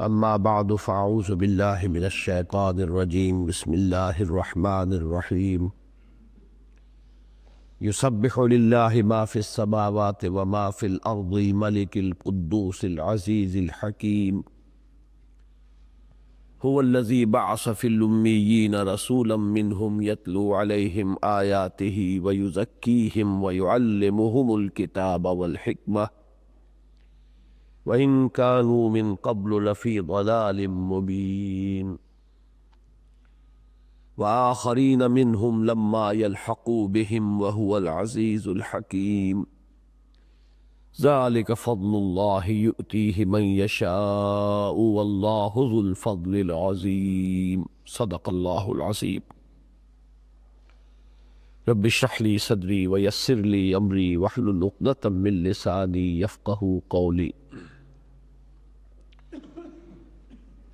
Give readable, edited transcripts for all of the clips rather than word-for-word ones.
اما بعد فاعوذ باللہ من الشیطان الرجیم بسم اللہ الرحمن الرحیم یسبح للہ ما فی السماوات وما فی الارض ملک القدوس العزیز الحکیم هو الذی بعث فی الامیین رسولا منہم یتلو علیہم آیاتہ ویزکیہم ویعلمہم الکتاب والحکمہ وَإِن كَانُوا مِن قَبْلُ لَفِي ضَلَالٍ مُّبِينٍ وَآخَرِينَ مِنْهُمْ لَمَّا يَلْحَقُوا بِهِمْ وَهُوَ الْعَزِيزُ الْحَكِيمُ ذَلِكَ فَضْلُ اللَّهِ يُؤْتِيهِ مَن يَشَاءُ وَاللَّهُ ذُو الْفَضْلِ الْعَظِيمِ صدق اللہ العظیم رب اشرح لي صدری ويسر لي امری واحلل عقدۃ من لسانی یفقہوا قولی۔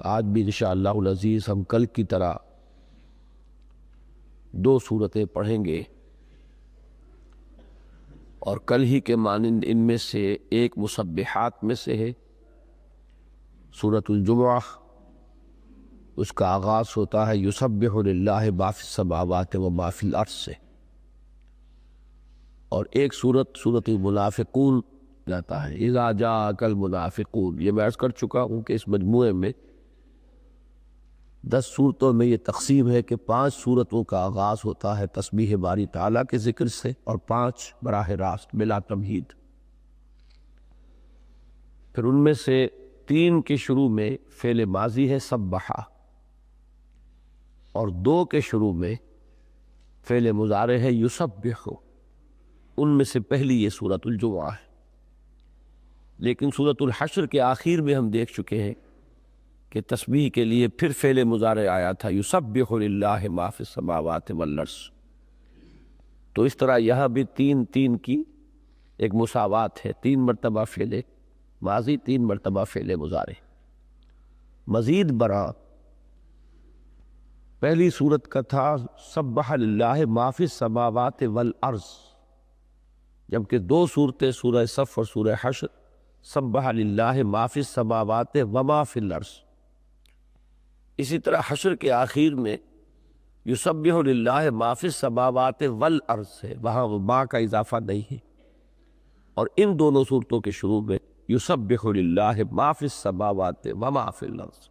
آج بھی انشاءاللہ العزیز ہم کل کی طرح دو صورتیں پڑھیں گے، اور کل ہی کے مانند ان میں سے ایک مسبحات میں سے ہے سورۃ الجمعہ۔ اس کا آغاز ہوتا ہے یسبح للہ ما فی السماوات و ما فی الارض سے، اور ایک سورۃ المنافقون جاتا ہے اذا جاءک المنافقون۔ یہ میں عرض کر چکا ہوں کہ اس مجموعے میں 10 صورتوں میں یہ تقسیم ہے کہ 5 صورتوں کا آغاز ہوتا ہے تسبیح باری تعالیٰ کے ذکر سے، اور 5 براہ راست بلا تمہید۔ پھر ان میں سے 3 کے شروع میں فعل ماضی ہے سبحا، اور 2 کے شروع میں فعل مضارع ہے یسبح۔ ان میں سے پہلی یہ سورۃ الجمعہ ہے، لیکن سورۃ الحشر کے آخر میں ہم دیکھ چکے ہیں کہ تسبیح کے لیے پھر فعل مضارع آیا تھا یسبح للہ ما فی السماوات والارض۔ تو اس طرح یہاں بھی 3 کی ایک مساوات ہے، 3 مرتبہ فعل ماضی، 3 مرتبہ فعل مضارع۔ مزید برآں پہلی صورت کا تھا سبح للہ ما فی السماوات والارض، جبکہ 2 صورتیں سورہ صف اور سورہ حشر سبح للہ ما فی السماوات وما فی الارض۔ اسی طرح حشر کے آخر میں یسبح للہ ما فی السماوات والارض ہے، وہاں ما کا اضافہ نہیں ہے، اور ان دونوں صورتوں کے شروع میں یسبح للہ ما فی السماوات وما فی الارض۔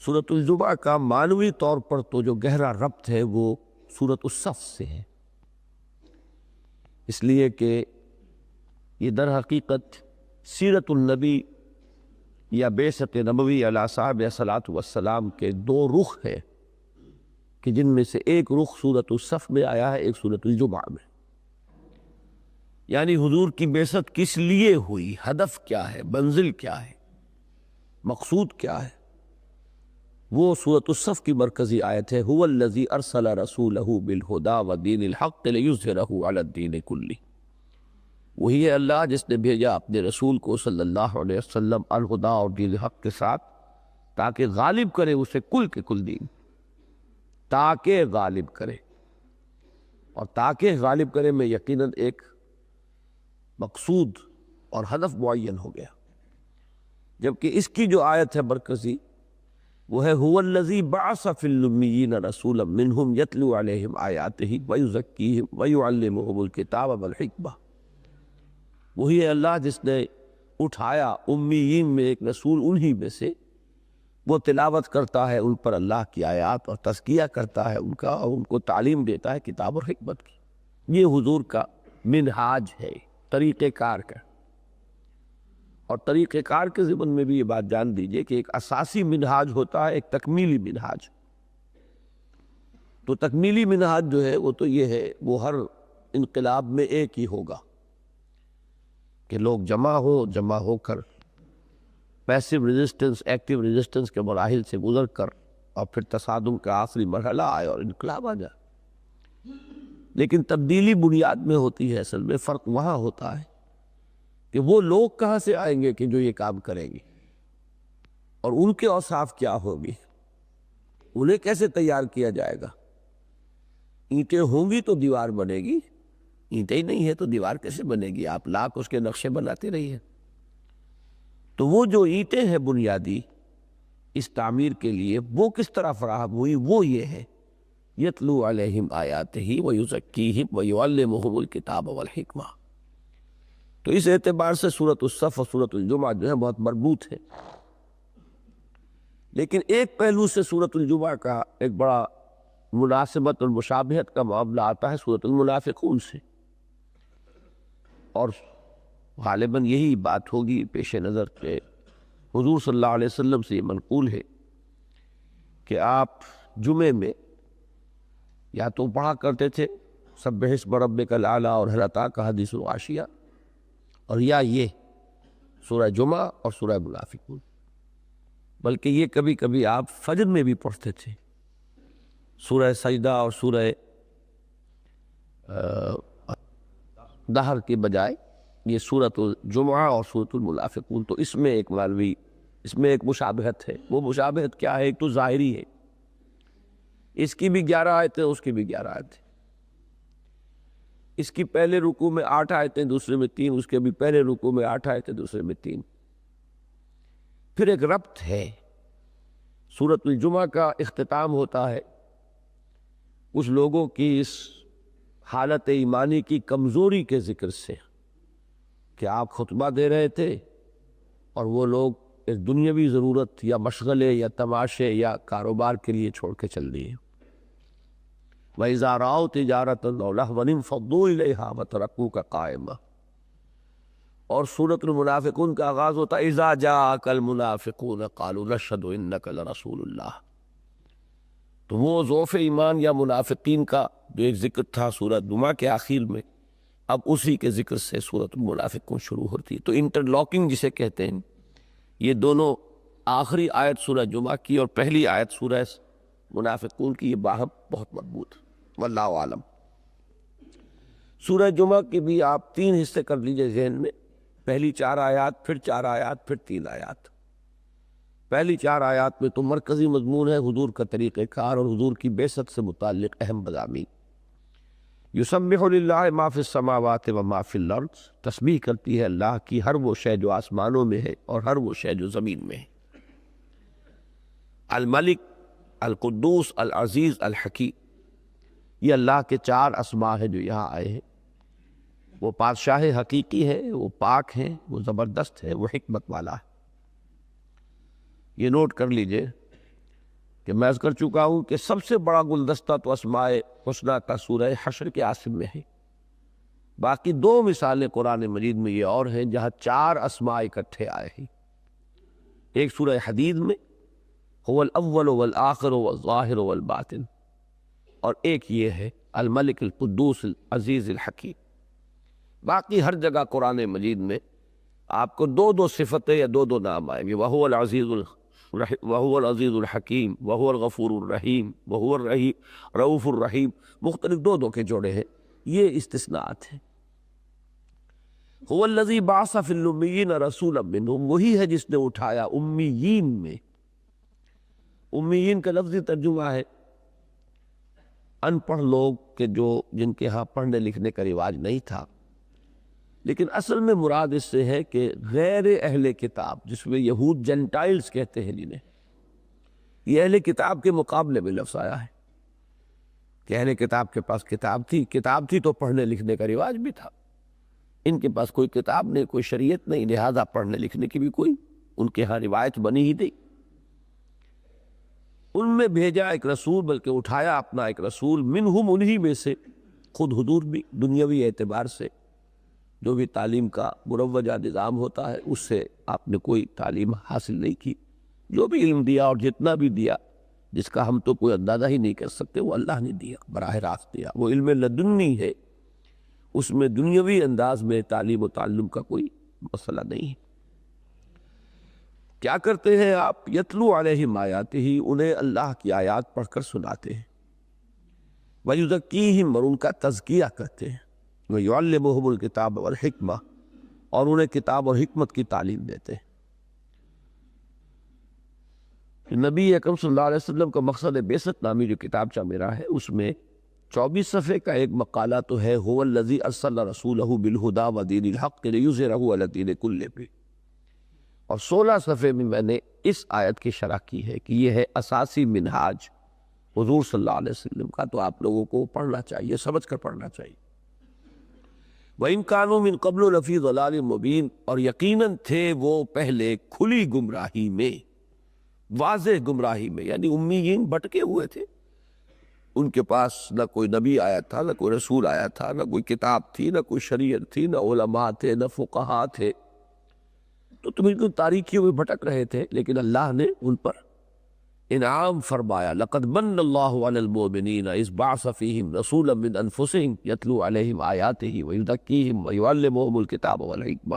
سورۃ الجمعہ کا معنوی طور پر تو جو گہرا ربط ہے وہ سورۃ الصف سے ہے، اس لیے کہ یہ در حقیقت سیرت النبی یا بعثت نبوی علیہ صاحب صلاۃ والسلام کے 2 رخ ہیں، کہ جن میں سے ایک رخ سورۃ الصف میں آیا ہے، ایک سورۃ الجمعہ میں۔ یعنی حضور کی بعثت کس لیے ہوئی، ہدف کیا ہے، منزل کیا ہے، مقصود کیا ہے، وہ سورۃ الصف کی مرکزی آیت ہے هو الذی ارسل رسولہ بالہدی ودین الحق لیظہرہ علی الدین کلہ۔ وہی ہے اللہ جس نے بھیجا اپنے رسول کو صلی اللہ علیہ وسلم الہدیٰ اور دین حق کے ساتھ، تاکہ غالب کرے اسے کل کے کل دین، تاکہ غالب کرے۔ اور تاکہ غالب کرے میں یقیناً ایک مقصود اور ہدف معین ہو گیا، جبکہ اس کی جو آیت ہے مرکزی وہ ہے هو الذی بعث فی الامیین رسولا منہم یتلو علیہم آیاتہ ویزکیہم ویعلمہم الکتاب والحکمہ۔ وہی ہے اللہ جس نے اٹھایا امیین میں ایک رسول انہی میں سے، وہ تلاوت کرتا ہے ان پر اللہ کی آیات اور تزکیہ کرتا ہے ان کا، اور ان کو تعلیم دیتا ہے کتاب اور حکمت کی۔ یہ حضور کا منہاج ہے، طریقہ کار کا۔ اور طریقہ کار کے ضمن میں بھی یہ بات جان دیجئے کہ ایک اساسی منہاج ہوتا ہے، ایک تکمیلی منہاج۔ تو تکمیلی منہاج جو ہے وہ تو یہ ہے، وہ ہر انقلاب میں ایک ہی ہوگا کہ لوگ جمع ہو کر پیسو ریزسٹنس، ایکٹیو ریزسٹنس کے مراحل سے گزر کر، اور پھر تصادم کا آخری مرحلہ آئے اور انقلاب آ جائے۔ لیکن تبدیلی بنیاد میں ہوتی ہے، اصل میں فرق وہاں ہوتا ہے کہ وہ لوگ کہاں سے آئیں گے کہ جو یہ کام کریں گے، اور ان کے اوصاف کیا ہوگی، انہیں کیسے تیار کیا جائے گا۔ اینٹیں ہوں گی تو دیوار بنے گی، اینٹیں ہی نہیں ہے تو دیوار کیسے بنے گی؟ آپ لاکھ اس کے نقشے بناتے رہیے۔ تو وہ جو اینٹیں ہیں بنیادی اس تعمیر کے لیے وہ کس طرح فراہم ہوئی، وہ یہ ہے یتلو علیہم آیاتہ ویزکیہم ویعلمہم الکتاب والحکمہ۔ تو اس اعتبار سے سورۃ الصف اور سورۃ الجمعہ جو ہے بہت مربوط ہے۔ لیکن ایک پہلو سے سورۃ الجمعہ کا ایک بڑا مناسبت اور مشابہت کا معاملہ آتا ہے سورۃ المنافقون سے، اور غالباً یہی بات ہوگی پیش نظر کہ حضور صلی اللہ علیہ وسلم سے یہ منقول ہے کہ آپ جمعے میں یا تو پڑھا کرتے تھے سبح اسم ربک الاعلی اور هل اتاک حدیث الغاشیہ، اور یا یہ سورہ جمعہ اور سورہ منافقون، بلکہ یہ کبھی کبھی آپ فجر میں بھی پڑھتے تھے سورہ سجدہ اور سورہ دہر کے بجائے یہ سورۃ الجمعہ اور سورۃ المنافقون۔ تو اس میں ایک مشابہت ہے۔ وہ مشابہت کیا ہے؟ ایک تو ظاہری ہے، اس کی بھی 11 آیتیں، اس کی بھی 11 آیتیں، اس کی پہلے رکوع میں 8 آیتیں، دوسرے میں 3، اس کے بھی پہلے رکوع میں 8 آیتیں، دوسرے میں 3۔ پھر ایک ربط ہے، سورۃ الجمعہ کا اختتام ہوتا ہے اس لوگوں کی اس حالت ایمانی کی کمزوری کے ذکر سے کہ آپ خطبہ دے رہے تھے اور وہ لوگ ایک دنیاوی ضرورت یا مشغلے یا تماشے یا کاروبار کے لیے چھوڑ کے چل دیے۔ وَإِذَا رَأَوْا تِجَارَةً أَوْ لَهْوًا انفَضُّوا إِلَيْهَا وَتَرَكُوكَ قَائِمًا۔ اور سورۃ المنافقون کا آغاز ہوتا ہے اذا جاءك المنافقون قالوا نشهد انك لرسول اللہ۔ تو وہ ضعف ایمان یا منافقین کا جو ایک ذکر تھا سورۃ جمعہ کے آخر میں، اب اسی کے ذکر سے سورۃ المنافقون شروع ہوتی ہے۔ تو انٹرلاکنگ جسے کہتے ہیں، یہ دونوں آخری آیت سورہ جمعہ کی اور پہلی آیت سورہ منافقون کی، یہ باہم بہت مربوط، واللہ عالم۔ سورہ جمعہ کی بھی آپ 3 حصے کر لیجئے ذہن میں، پہلی 4 آیات، پھر 4 آیات، پھر 3 آیات۔ پہلی 4 آیات میں تو مرکزی مضمون ہے حضور کا طریقہ کار اور حضور کی بعثت سے متعلق اہم مضامین۔ یسبح للہ ما فی السماوات و ما فی الارض، تسبیح کرتی ہے اللہ کی ہر وہ شے جو آسمانوں میں ہے اور ہر وہ شے جو زمین میں ہے۔ الملک، القدوس، العزیز، الحکیم، یہ اللہ کے 4 اسماء ہیں جو یہاں آئے ہیں۔ وہ بادشاہ حقیقی ہے، وہ پاک ہے، وہ زبردست ہے، وہ حکمت والا ہے۔ یہ نوٹ کر لیجئے کہ میں عرض کر چکا ہوں کہ سب سے بڑا گلدستہ تو اسماء حسنہ کا سورہ حشر کے آخر میں ہے۔ باقی 2 مثالیں قرآن مجید میں یہ اور ہیں جہاں 4 اسماء اکٹھے آئے ہیں۔ ایک سورہ حدید میں هو الاول والآخر والظاہر والباطن، اور ایک یہ ہے الملک القدوس العزیز الحکیم۔ باقی ہر جگہ قرآن مجید میں آپ کو 2 صفتیں یا 2 نام آئیں گے، وَهُوَ العزیز الحکیم، وَهُوَ الغفور الرحیم، وَهُوَ رؤوف الرحیم، مختلف 2 کے جوڑے ہیں، یہ استثناءات ہیں۔ هُوَ الَّذِي بَعَثَ فِي الْأُمِّيِّينَ رَسُولًا مِّنْهُمْ، وہی ہے جس نے اٹھایا امیین میں، امیین کا لفظی ترجمہ ہے ان پڑھ لوگ کہ جن کے ہاں پڑھنے لکھنے کا رواج نہیں تھا، لیکن اصل میں مراد اس سے ہے کہ غیر اہل کتاب، جس میں یہود جنٹائلز کہتے ہیں جنہیں، یہ اہل کتاب کے مقابلے میں لفظ آیا ہے کہ اہل کتاب کے پاس کتاب تھی تو پڑھنے لکھنے کا رواج بھی تھا، ان کے پاس کوئی کتاب نہیں، کوئی شریعت نہیں، لہذا پڑھنے لکھنے کی بھی کوئی ان کے ہاں روایت بنی ہی نہیں۔ ان میں بھیجا ایک رسول، بلکہ اٹھایا اپنا ایک رسول، منہم، انہی میں سے، خود حضور بھی دنیاوی اعتبار سے جو بھی تعلیم کا مروجہ نظام ہوتا ہے اس سے آپ نے کوئی تعلیم حاصل نہیں کی، جو بھی علم دیا اور جتنا بھی دیا جس کا ہم تو کوئی اندازہ ہی نہیں کر سکتے، وہ اللہ نے دیا، براہ راست دیا، وہ علم لدنی ہے، اس میں دنیاوی انداز میں تعلیم و تعلم کا کوئی مسئلہ نہیں ہے۔ کیا کرتے ہیں آپ؟ یتلو علیہم آیاتہ، انہیں اللہ کی آیات پڑھ کر سناتے ہیں، ویزکیہم، اور ان کا تزکیہ کرتے ہیں، ویعلمہم الکتاب والحکمہ، اور انہیں کتاب اور حکمت کی تعلیم دیتے ہیں۔ نبی اکرم صلی اللہ علیہ وسلم کا مقصد بعثت نامی جو کتابچہ میرا ہے، اس میں 24 صفحے کا ایک مقالہ تو ہے، هو الذی ارسل رسولہ بالہدی ودین الحق لیظہرہ علی الدین کلہ، اور 16 صفحے میں میں نے اس آیت کی شرح کی ہے کہ یہ ہے اساسی منہاج حضور صلی اللہ علیہ وسلم کا، تو آپ لوگوں کو پڑھنا چاہیے، سمجھ کر پڑھنا چاہیے۔ وَإِن كَانُوا مِن قَبْلُ لَفِي ضَلَالٍ مُبِينٍ، اور یقیناً تھے وہ پہلے کھلی گمراہی میں، واضح گمراہی میں، یعنی امیین بھٹکے ہوئے تھے، ان کے پاس نہ کوئی نبی آیا تھا، نہ کوئی رسول آیا تھا، نہ کوئی کتاب تھی، نہ کوئی شریعت تھی، نہ علماء تھے، نہ فقہاء تھے، تو تم ان تاریکیوں میں بھٹک رہے تھے، لیکن اللہ نے ان پر انعام فرمایا۔ لقد من اللہ علی المؤمنین اذ بعث فیہم رسولا من انفسہم یتلو علیہم آیاتہ ویزکیہم ویعلمہم الکتاب والحکمہ،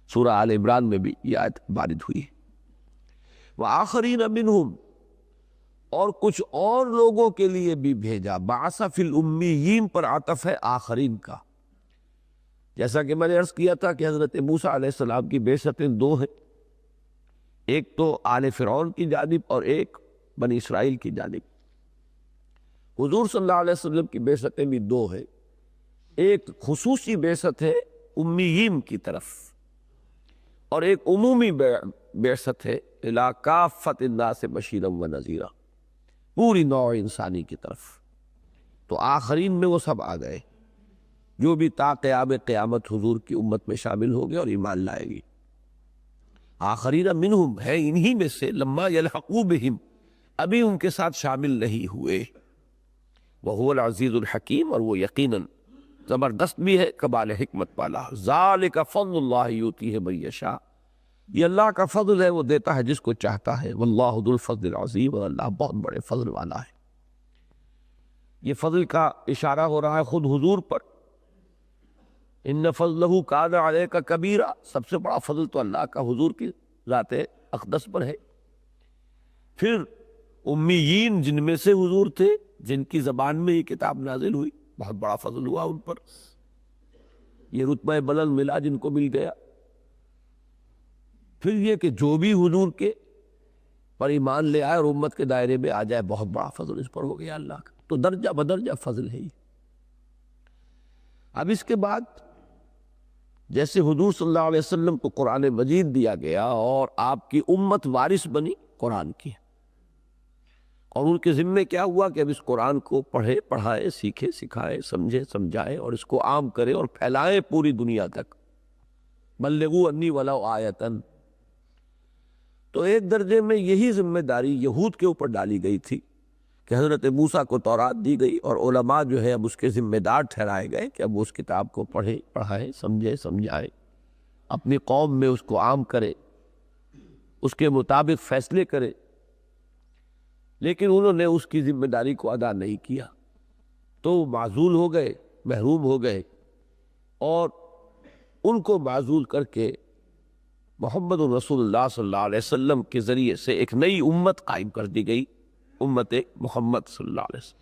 سورہ آل عمران میں بھی یہ آیت وارد ہوئی ہے۔ وآخرین منہم، اور کچھ اور لوگوں کے لیے بھی بھیجا، بعث فی الامیین پر عطف ہے آخرین کا، جیسا کہ میں نے عرض کیا تھا کہ حضرت موسیٰ علیہ السلام کی بعثتیں دو ہیں، ایک تو آل فرعون کی جانب اور ایک بنی اسرائیل کی جانب۔ حضور صلی اللہ علیہ وسلم کی بعثتیں بھی دو ہیں، ایک خصوصی بعثت ہے امیین کی طرف، اور ایک عمومی بعثت ہے الی کافۃ الناس بشیرا و نذیرا، پوری نوع انسانی کی طرف۔ تو آخرین میں وہ سب آ گئے جو بھی تا قیام قیامت حضور کی امت میں شامل ہوں گے اور ایمان لائے گی۔ آخرین منہم ہے انہی میں سے، لما یلحقوا بہم، ابھی ان کے ساتھ شامل نہیں ہوئے۔ وہو العزیز الحکیم، اور وہ یقیناً زبردست بھی ہے، کمال حکمت والا۔ ذالک فضل اللہ یؤتیہ من یشاء، یہ اللہ کا فضل ہے، وہ دیتا ہے جس کو چاہتا ہے۔ واللہ ذو الفضل العظیم، اور اللہ بہت بڑے فضل والا ہے۔ یہ فضل کا اشارہ ہو رہا ہے خود حضور پر، ان فضلہ کان علیک کبیرا، سب سے بڑا فضل تو اللہ کا حضور کی ذات اقدس پر ہے۔ پھر امیین جن میں سے حضور تھے، جن کی زبان میں یہ کتاب نازل ہوئی، بہت بڑا فضل ہوا ان پر، یہ رتبہ بلند ملا جن کو مل گیا۔ پھر یہ کہ جو بھی حضور کے پر ایمان لے آئے اور امت کے دائرے میں آ جائے، بہت بڑا فضل اس پر ہو گیا اللہ کا، تو درجہ بدرجہ فضل ہے یہ۔ اب اس کے بعد جیسے حضور صلی اللہ علیہ وسلم کو قرآن مجید دیا گیا اور آپ کی امت وارث بنی قرآن کی، اور ان کے ذمے کیا ہوا کہ اب اس قرآن کو پڑھے، پڑھائے، سیکھے، سکھائے، سمجھے، سمجھائے، اور اس کو عام کرے اور پھیلائے پوری دنیا تک۔ بلغوا انی ولو آیۃ، تو ایک درجے میں یہی ذمہ داری یہود کے اوپر ڈالی گئی تھی کہ حضرت موسیٰ کو تورات دی گئی، اور علماء جو ہے اب اس کے ذمہ دار ٹھہرائے گئے کہ اب وہ اس کتاب کو پڑھے، پڑھائے، سمجھے، سمجھائے، اپنی قوم میں اس کو عام کرے، اس کے مطابق فیصلے کرے۔ لیکن انہوں نے اس کی ذمہ داری کو ادا نہیں کیا، تو وہ معزول ہو گئے، محروم ہو گئے، اور ان کو معزول کر کے محمد رسول اللہ صلی اللہ علیہ وسلم کے ذریعے سے ایک نئی امت قائم کر دی گئی، امت محمد صلی اللہ علیہ وسلم۔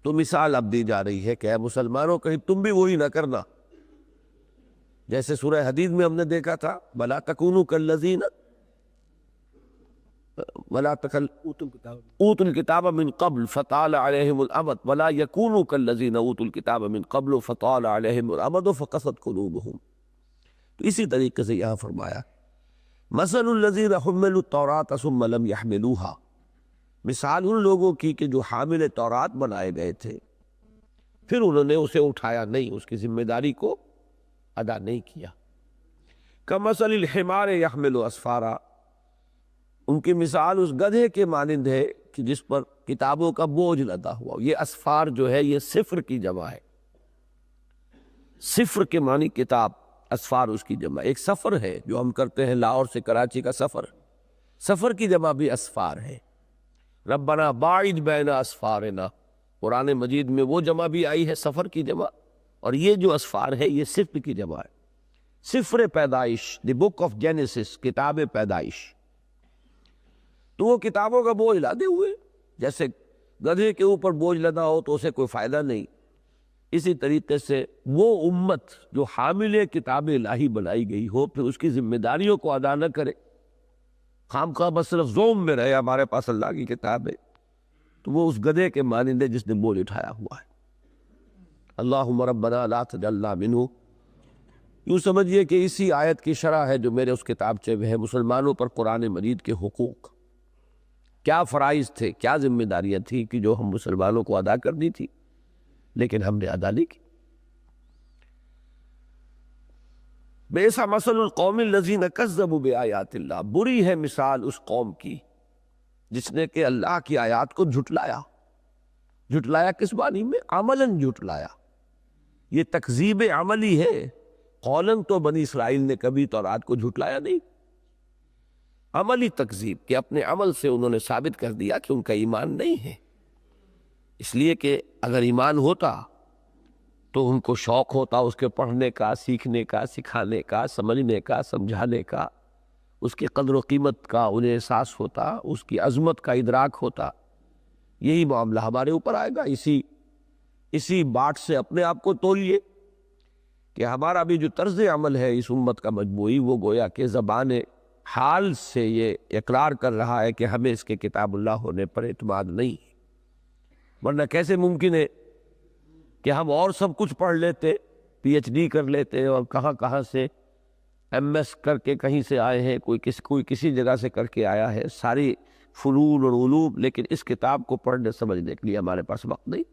تو مثال اب دی جا رہی ہے کہ اے مسلمانوں، کہیں تم بھی وہی نہ کرنا، جیسے سورہ حدید میں ہم نے دیکھا تھا، وَلَا تَكُونُوا كَالَّذِينَ اوتوا الکتاب من قبل فطال علیہم الامد ولا یکونوا کالذین اوتوا الکتاب من قبل فطال علیہم الامد فقست قلوبہم۔ تو اسی طریقے سے یہاں فرمایا مثل الذین حملوا التوراۃ ثم لم یحملوها، مثال ان لوگوں کی کہ جو حامل تورات بنائے گئے تھے پھر انہوں نے اسے اٹھایا نہیں، اس کی ذمہ داری کو ادا نہیں کیا۔ کمثل الحمار یحمل اسفارا، ان کی مثال اس گدھے کے مانند ہے کہ جس پر کتابوں کا بوجھ لدا ہوا۔ یہ اسفار جو ہے یہ صفر کی جمع ہے، صفر کے معنی کتاب، اسفار اس کی جمع۔ ایک سفر ہے جو ہم کرتے ہیں لاہور سے کراچی کا سفر، سفر کی جمع بھی اسفار ہے۔ ربنا باعد بین اسفارنا، قرآن مجید میں وہ جمع بھی آئی ہے سفر کی جمع، اور یہ جو اسفار ہے یہ صفر کی جمع ہے۔ صفر پیدائش، دی بک آف جینیسس، کتاب پیدائش، تو وہ کتابوں کا بوجھ لادے ہوئے، جیسے گدھے کے اوپر بوجھ لدا ہو تو اسے کوئی فائدہ نہیں، اسی طریقے سے وہ امت جو حامل کتاب الہی بنائی گئی ہو پھر اس کی ذمہ داریوں کو ادا نہ کرے، خام خواہ بس صرف زوم میں رہے ہمارے پاس اللہ کی کتاب ہے، تو وہ اس گدھے کے مانند ہے جس نے بوجھ اٹھایا ہوا ہے۔ اللہم ربنا لا تجعلنا منہ یوں سمجھیے کہ اسی آیت کی شرح ہے جو میرے اس کتابچے میں ہے، مسلمانوں پر قرآن مجید کے حقوق، کیا فرائض تھے، کیا ذمہ داریاں تھیں کہ جو ہم مسلمانوں کو ادا کرنی تھی لیکن ہم نے ادا نہیں کی۔ بئس مثل القوم الذین کذبوا بآیات اللہ، بری ہے مثال اس قوم کی جس نے کہ اللہ کی آیات کو جھٹلایا۔ جھٹلایا کس معنی میں؟ عملاً جھٹلایا، یہ تکذیب عملی ہے۔ قولاً تو بنی اسرائیل نے کبھی تورات کو جھٹلایا نہیں، عملی تکذیب کہ اپنے عمل سے انہوں نے ثابت کر دیا کہ ان کا ایمان نہیں ہے۔ اس لیے کہ اگر ایمان ہوتا تو ان کو شوق ہوتا اس کے پڑھنے کا، سیکھنے کا، سکھانے کا، سمجھنے کا، سمجھانے کا، اس کی قدر و قیمت کا انہیں احساس ہوتا، اس کی عظمت کا ادراک ہوتا۔ یہی معاملہ ہمارے اوپر آئے گا۔ اسی بات سے اپنے آپ کو تولیے کہ ہمارا بھی جو طرز عمل ہے اس امت کا مجموعی، وہ گویا کہ زبان حال سے یہ اقرار کر رہا ہے کہ ہمیں اس کے کتاب اللہ ہونے پر اعتماد نہیں، ورنہ کیسے ممکن ہے کہ ہم اور سب کچھ پڑھ لیتے، پی ایچ ڈی کر لیتے، اور کہاں سے ایم ایس کر کے کہیں سے آئے ہیں، کوئی کسی جگہ سے کر کے آیا ہے، ساری فنون اور علوم، لیکن اس کتاب کو پڑھنے سمجھنے کے لیے ہمارے پاس وقت نہیں۔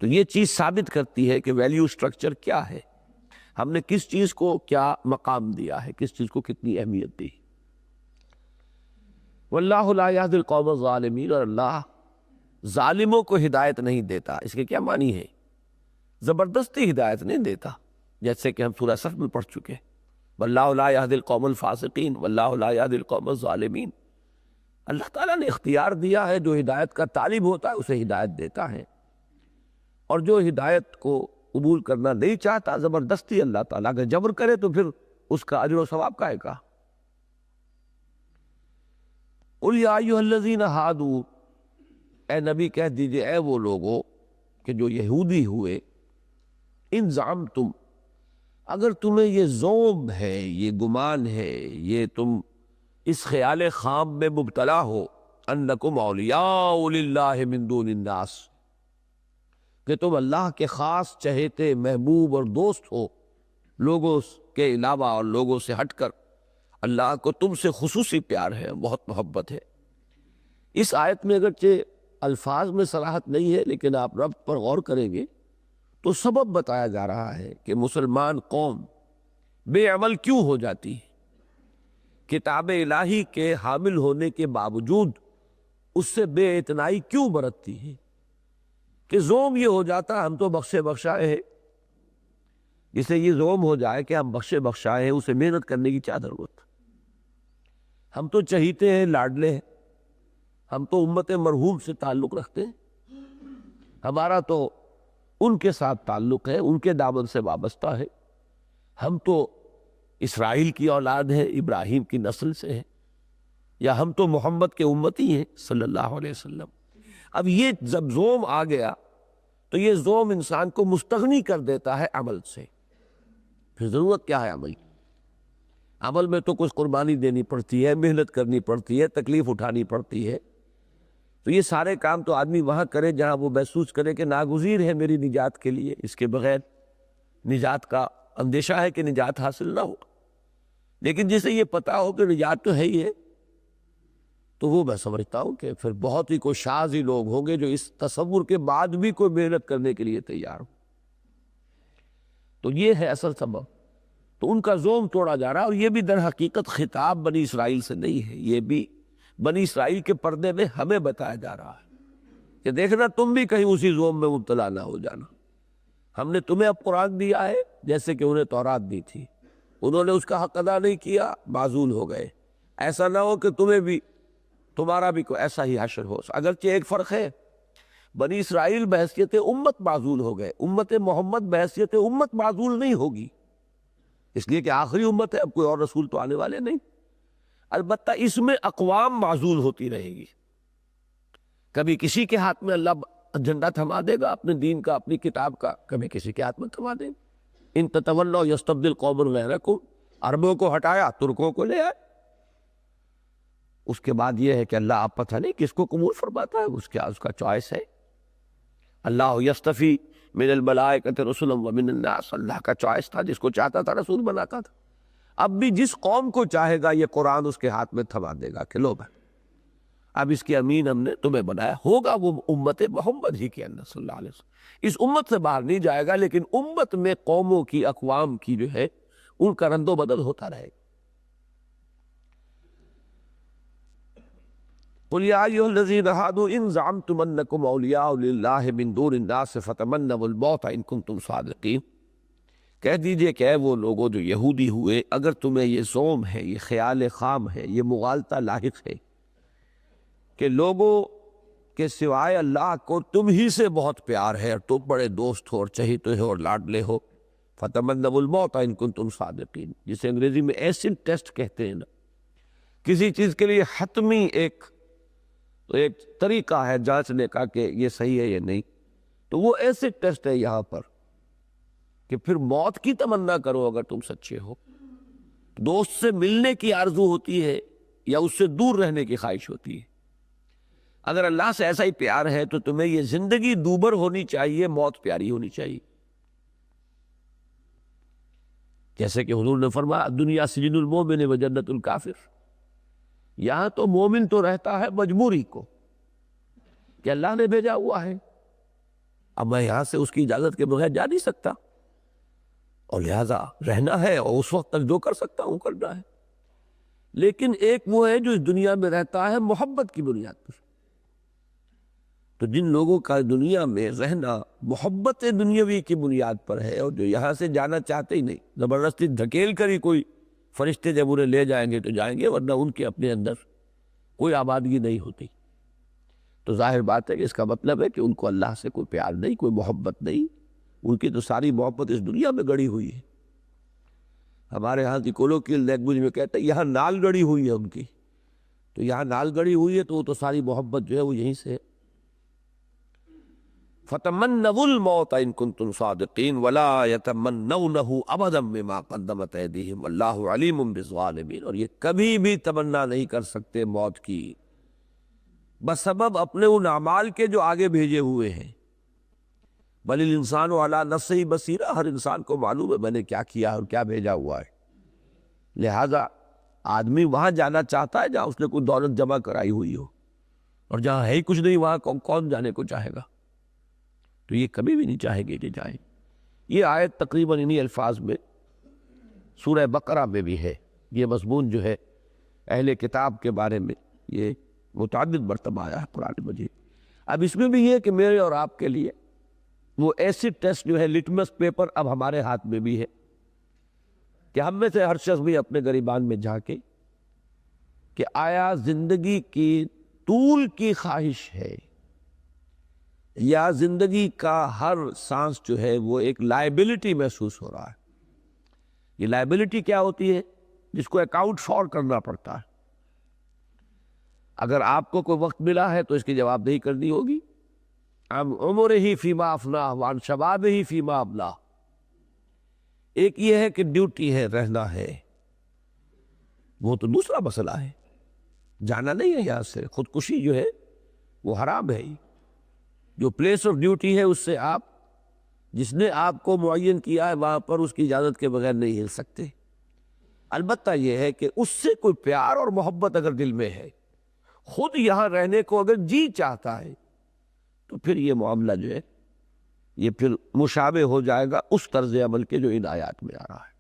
تو یہ چیز ثابت کرتی ہے کہ ویلیو سٹرکچر کیا ہے، ہم نے کس چیز کو کیا مقام دیا ہے، کس چیز کو کتنی اہمیت دی۔ واللہ لا یہدی القوم الظالمین، اور اللہ ظالموں کو ہدایت نہیں دیتا۔ اس کے کیا معنی ہے؟ زبردستی ہدایت نہیں دیتا، جیسے کہ ہم سورہ صف میں پڑھ چکے، واللہ لا یہدی القوم الفاسقین واللہ لا یہدی القوم الظالمین۔ اللہ تعالیٰ نے اختیار دیا ہے، جو ہدایت کا طالب ہوتا ہے اسے ہدایت دیتا ہے، اور جو ہدایت کو قبول کرنا نہیں چاہتا زبردستی اللہ تعالیٰ اگر جبر کرے تو پھر اس کا اجر و ثواب کا ہے کا۔ قل یا ایھا الذین ہادوا، اے نبی کہہ دیجئے اے وہ لوگوں کہ جو یہودی ہوئے، ان زعمتم، اگر تمہیں یہ زوم ہے، یہ گمان ہے، یہ تم اس خیال خام میں مبتلا ہو، انکم اولیاء للہ من دون الناس، کہ تم اللہ کے خاص چہیتے محبوب اور دوست ہو لوگوں کے علاوہ اور لوگوں سے ہٹ کر، اللہ کو تم سے خصوصی پیار ہے، بہت محبت ہے۔ اس آیت میں اگرچہ الفاظ میں صراحت نہیں ہے، لیکن آپ ربط پر غور کریں گے تو سبب بتایا جا رہا ہے کہ مسلمان قوم بے عمل کیوں ہو جاتی ہے، کتاب الہی کے حامل ہونے کے باوجود اس سے بے اعتنائی کیوں برتتی ہے، کہ زوم یہ ہو جاتا ہم تو بخشے بخشائے ہیں۔ جسے یہ زوم ہو جائے کہ ہم بخشے بخشائے ہیں، اسے محنت کرنے کی کیا ضرورت؟ ہم تو چہیتے ہیں، لاڈلے ہیں، ہم تو امت مرحوم سے تعلق رکھتے ہیں، ہمارا تو ان کے ساتھ تعلق ہے، ان کے دامن سے وابستہ ہے، ہم تو اسرائیل کی اولاد ہیں، ابراہیم کی نسل سے ہیں، یا ہم تو محمد کے امتی ہیں صلی اللہ علیہ وسلم۔ اب یہ جب زوم آ گیا تو یہ زوم انسان کو مستغنی کر دیتا ہے عمل سے۔ پھر ضرورت کیا ہے عمل؟ عمل میں تو کچھ قربانی دینی پڑتی ہے، محنت کرنی پڑتی ہے، تکلیف اٹھانی پڑتی ہے، تو یہ سارے کام تو آدمی وہاں کرے جہاں وہ محسوس کرے کہ ناگزیر ہے میری نجات کے لیے، اس کے بغیر نجات کا اندیشہ ہے کہ نجات حاصل نہ ہو۔ لیکن جسے یہ پتا ہو کہ نجات تو ہے ہی ہے، تو وہ میں سمجھتا ہوں کہ پھر بہت ہی کوئی شاذ ہی لوگ ہوں گے جو اس تصور کے بعد بھی کوئی محنت کرنے کے لیے تیار ہو۔ تو یہ ہے اصل سبب، تو ان کا زوم توڑا جا رہا ہے، اور یہ بھی در حقیقت خطاب بنی اسرائیل سے نہیں ہے، یہ بھی بنی اسرائیل کے پردے میں ہمیں بتایا جا رہا ہے کہ دیکھنا تم بھی کہیں اسی زوم میں مبتلا نہ ہو جانا۔ ہم نے تمہیں اب قرآن دیا ہے جیسے کہ انہیں تورات دی تھی، انہوں نے اس کا حق ادا نہیں کیا، معزول ہو گئے۔ ایسا نہ ہو کہ تمہارا بھی کوئی ایسا ہی حشر ہو۔ اگرچہ ایک فرق ہے، بنی اسرائیل بحیثیت امت معزول ہو گئے، امت محمد بحیثیت امت معزول نہیں ہوگی، اس لیے کہ آخری امت ہے، اب کوئی اور رسول تو آنے والے نہیں۔ البتہ اس میں اقوام معزول ہوتی رہے گی، کبھی کسی کے ہاتھ میں اللہ جھنڈا تھما دے گا اپنے دین کا، اپنی کتاب کا، کبھی کسی کے ہاتھ میں تھما دے گا۔ ان تتولوا یستبدل قوما غیرکم، عربوں کو ہٹایا، ترکوں کو لے آئے۔ اس کے بعد یہ ہے کہ اللہ آپ پتہ نہیں کس کو قبول فرماتا ہے، اس کا چوائس ہے۔ اللہ یستفی من الملائکۃ رسلا ومن الناس، اللہ کا چوائس تھا، جس کو چاہتا تھا رسول بناتا تھا۔ اب بھی جس قوم کو چاہے گا یہ قرآن اس کے ہاتھ میں تھما دے گا کہ لو بھائی اب اس کے امین ہم نے تمہیں بنایا، ہوگا وہ امت محمد ہی کے اندر صلی اللہ علیہ وسلم، اس امت سے باہر نہیں جائے گا، لیکن امت میں قوموں کی، اقوام کی جو ہے ان کا رد و بدل ہوتا رہے گا۔ قل یا ایھا الذین ھادوا ان زعمتم انکم اولیاء للہ من دون الناس فتمنوا الموت ان کنتم صادقین، کہہ دیجئے کہ اے وہ لوگوں جو یہودی ہوئے، اگر تمہیں یہ زوم ہے، یہ خیال خام ہے، یہ مغالطہ لاحق ہے کہ لوگوں کے سوائے اللہ کو تم ہی سے بہت پیار ہے اور تم بڑے دوست ہو اور چہیتے ہو اور لاڈلے ہو، فتمنوا الموت ان کنتم صادقین، جسے انگریزی میں ایسڈ ٹیسٹ کہتے ہیں نا، کسی چیز کے لیے حتمی ایک طریقہ ہے جانچنے کا کہ یہ صحیح ہے یا نہیں، تو وہ ایسڈ ٹیسٹ ہے یہاں پر کہ پھر موت کی تمنا کرو اگر تم سچے ہو۔ دوست سے ملنے کی آرزو ہوتی ہے یا اس سے دور رہنے کی خواہش ہوتی ہے؟ اگر اللہ سے ایسا ہی پیار ہے تو تمہیں یہ زندگی دوبر ہونی چاہیے، موت پیاری ہونی چاہیے۔ جیسے کہ حضور نے فرمایا دنیا سجن المومن و جنت الکافر، یہاں تو مومن تو رہتا ہے مجبوری کو کہ اللہ نے بھیجا ہوا ہے، اب میں یہاں سے اس کی اجازت کے بغیر جا نہیں سکتا، اور لہذا رہنا ہے اور اس وقت تک جو کر سکتا ہوں کرنا ہے۔ لیکن ایک وہ ہے جو اس دنیا میں رہتا ہے محبت کی بنیاد پر، تو جن لوگوں کا دنیا میں رہنا محبت دنیاوی کی بنیاد پر ہے اور جو یہاں سے جانا چاہتے ہی نہیں، زبردستی دھکیل کر ہی کوئی فرشتے جب انہیں لے جائیں گے تو جائیں گے، ورنہ ان کے اپنے اندر کوئی آبادگی نہیں ہوتی، تو ظاہر بات ہے کہ اس کا مطلب ہے کہ ان کو اللہ سے کوئی پیار نہیں، کوئی محبت نہیں، ان کی تو ساری محبت اس دنیا میں گڑی ہوئی ہے۔ ہمارے ہاں کی کولوکیل لینگویج میں کہتے ہیں یہاں نال گڑی ہوئی ہے ان کی، تو یہاں نال گڑی ہوئی ہے تو وہ تو ساری محبت جو ہے وہ یہیں سے ہے۔ فَتَمَنَّوُا الْمَوْتَ إِن كُنتُمْ صَادِقِينَ وَلَا يَتَمَنَّوْنَهُ أَبَدًا بِمَا قَدَّمَتْ أَيْدِيهِمْ وَاللَّهُ عَلِيمٌ بِالظَّالِمِينَ، اور یہ کبھی بھی تمنا نہیں کر سکتے موت کی بسبب اپنے ان اعمال کے جو آگے بھیجے ہوئے ہیں۔ بل الانسان علی نفسہ بصیرہ، ہر انسان کو معلوم ہے میں نے کیا کیا اور کیا بھیجا ہوا ہے، لہذا آدمی وہاں جانا چاہتا ہے جہاں اس نے کوئی دولت جمع کرائی ہوئی ہو، اور جہاں ہے ہی کچھ نہیں وہاں کون جانے کو چاہے گا، تو یہ کبھی بھی نہیں چاہے گے کہ جائیں۔ یہ آیت تقریباً انہی الفاظ میں سورہ بقرہ میں بھی ہے، یہ مضمون جو ہے اہل کتاب کے بارے میں یہ متعدد مرتبہ آیا ہے قرآن مجید۔ اب اس میں بھی یہ کہ میرے اور آپ کے لیے وہ ایسڈ ٹیسٹ جو ہے، لٹمس پیپر اب ہمارے ہاتھ میں بھی ہے کہ ہم میں سے ہر شخص بھی اپنے گریبان میں جھانکے کہ آیا زندگی کی طول کی خواہش ہے یا زندگی کا ہر سانس جو ہے وہ ایک لائبلٹی محسوس ہو رہا ہے۔ یہ لائبلٹی کیا ہوتی ہے؟ جس کو اکاؤنٹ فار کرنا پڑتا ہے۔ اگر آپ کو کوئی وقت ملا ہے تو اس کی جواب دہی کرنی ہوگی۔ عن عمرہ فیما افناہ وعن شبابہ فیما ابلاہ، ایک یہ ہے کہ ڈیوٹی ہے، رہنا ہے، وہ تو دوسرا مسئلہ ہے، جانا نہیں ہے یہاں سے، خودکشی جو ہے وہ حرام ہے۔ جو پلیس آف ڈیوٹی ہے اس سے آپ، جس نے آپ کو معین کیا ہے وہاں پر اس کی اجازت کے بغیر نہیں ہل سکتے۔ البتہ یہ ہے کہ اس سے کوئی پیار اور محبت اگر دل میں ہے، خود یہاں رہنے کو اگر جی چاہتا ہے، تو پھر یہ معاملہ جو ہے یہ پھر مشابہ ہو جائے گا اس طرز عمل کے جو ان آیات میں آ رہا ہے۔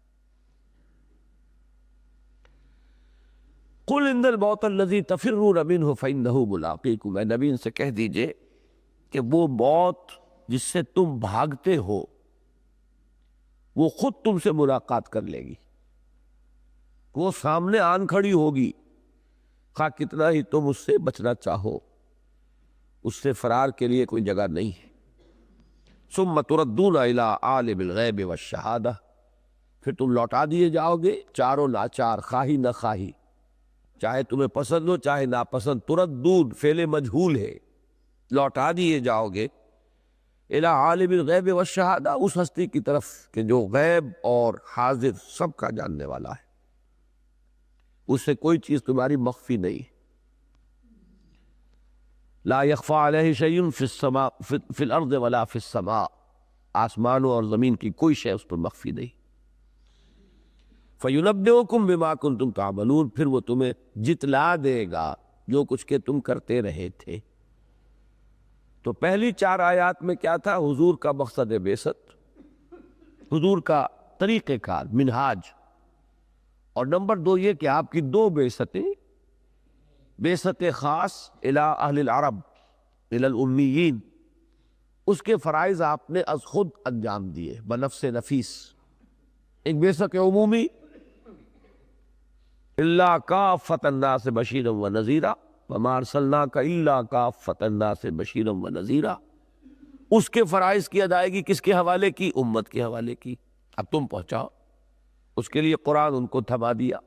قُلْ إِنَّ الْمَوْتَ الَّذِي تَفِرُّونَ مِنْهُ فَإِنَّهُ مُلَاقِيكُمْ، اے نبی ان سے کہہ دیجئے کہ وہ موت جس سے تم بھاگتے ہو وہ خود تم سے ملاقات کر لے گی، وہ سامنے آن کھڑی ہوگی، خواہ کتنا ہی تم اس سے بچنا چاہو، اس سے فرار کے لیے کوئی جگہ نہیں ہے۔ ثم تردون الی عالم الغیب والشہادہ، پھر تم لوٹا دیے جاؤ گے چاروں ناچار، خواہی نہ خواہی، چاہے تمہیں پسند ہو چاہے ناپسند، تردون فعل مجہول ہے، لوٹا دیے جاؤ گے الی عالم الغیب والشہادہ، اس ہستی کی طرف کہ جو غیب اور حاضر سب کا جاننے والا ہے، اس سے کوئی چیز تمہاری مخفی نہیں۔ لا یخفی علیہ شیء فی الارض ولا فی السماء، آسمانوں اور زمین کی کوئی شے اس پر مخفی نہیں۔ فَيُنَبِّئُكُم بِمَا كُنتُمْ تَعْمَلُونَ، پھر وہ تمہیں جتلا دے گا جو کچھ کہ تم کرتے رہے تھے۔ تو پہلی 4 آیات میں کیا تھا؟ حضور کا مقصد بعثت، حضور کا طریقہ کار، منہاج، اور نمبر 2 یہ کہ آپ کی 2 بعثتیں، بعثت خاص الی اہل العرب الی الامیین، اس کے فرائض آپ نے از خود انجام دیے بنفس نفیس۔ ایک بعثت عمومی الا کافۃ الناس بشیرا ونذیرا وما ارسلناک الا کافۃ الناس بشیرا ونذیرا، اس کے فرائض کی ادائیگی کس کے حوالے کی؟ امت کے حوالے کی۔ اب تم پہنچاؤ، اس کے لیے قرآن ان کو تھما دیا۔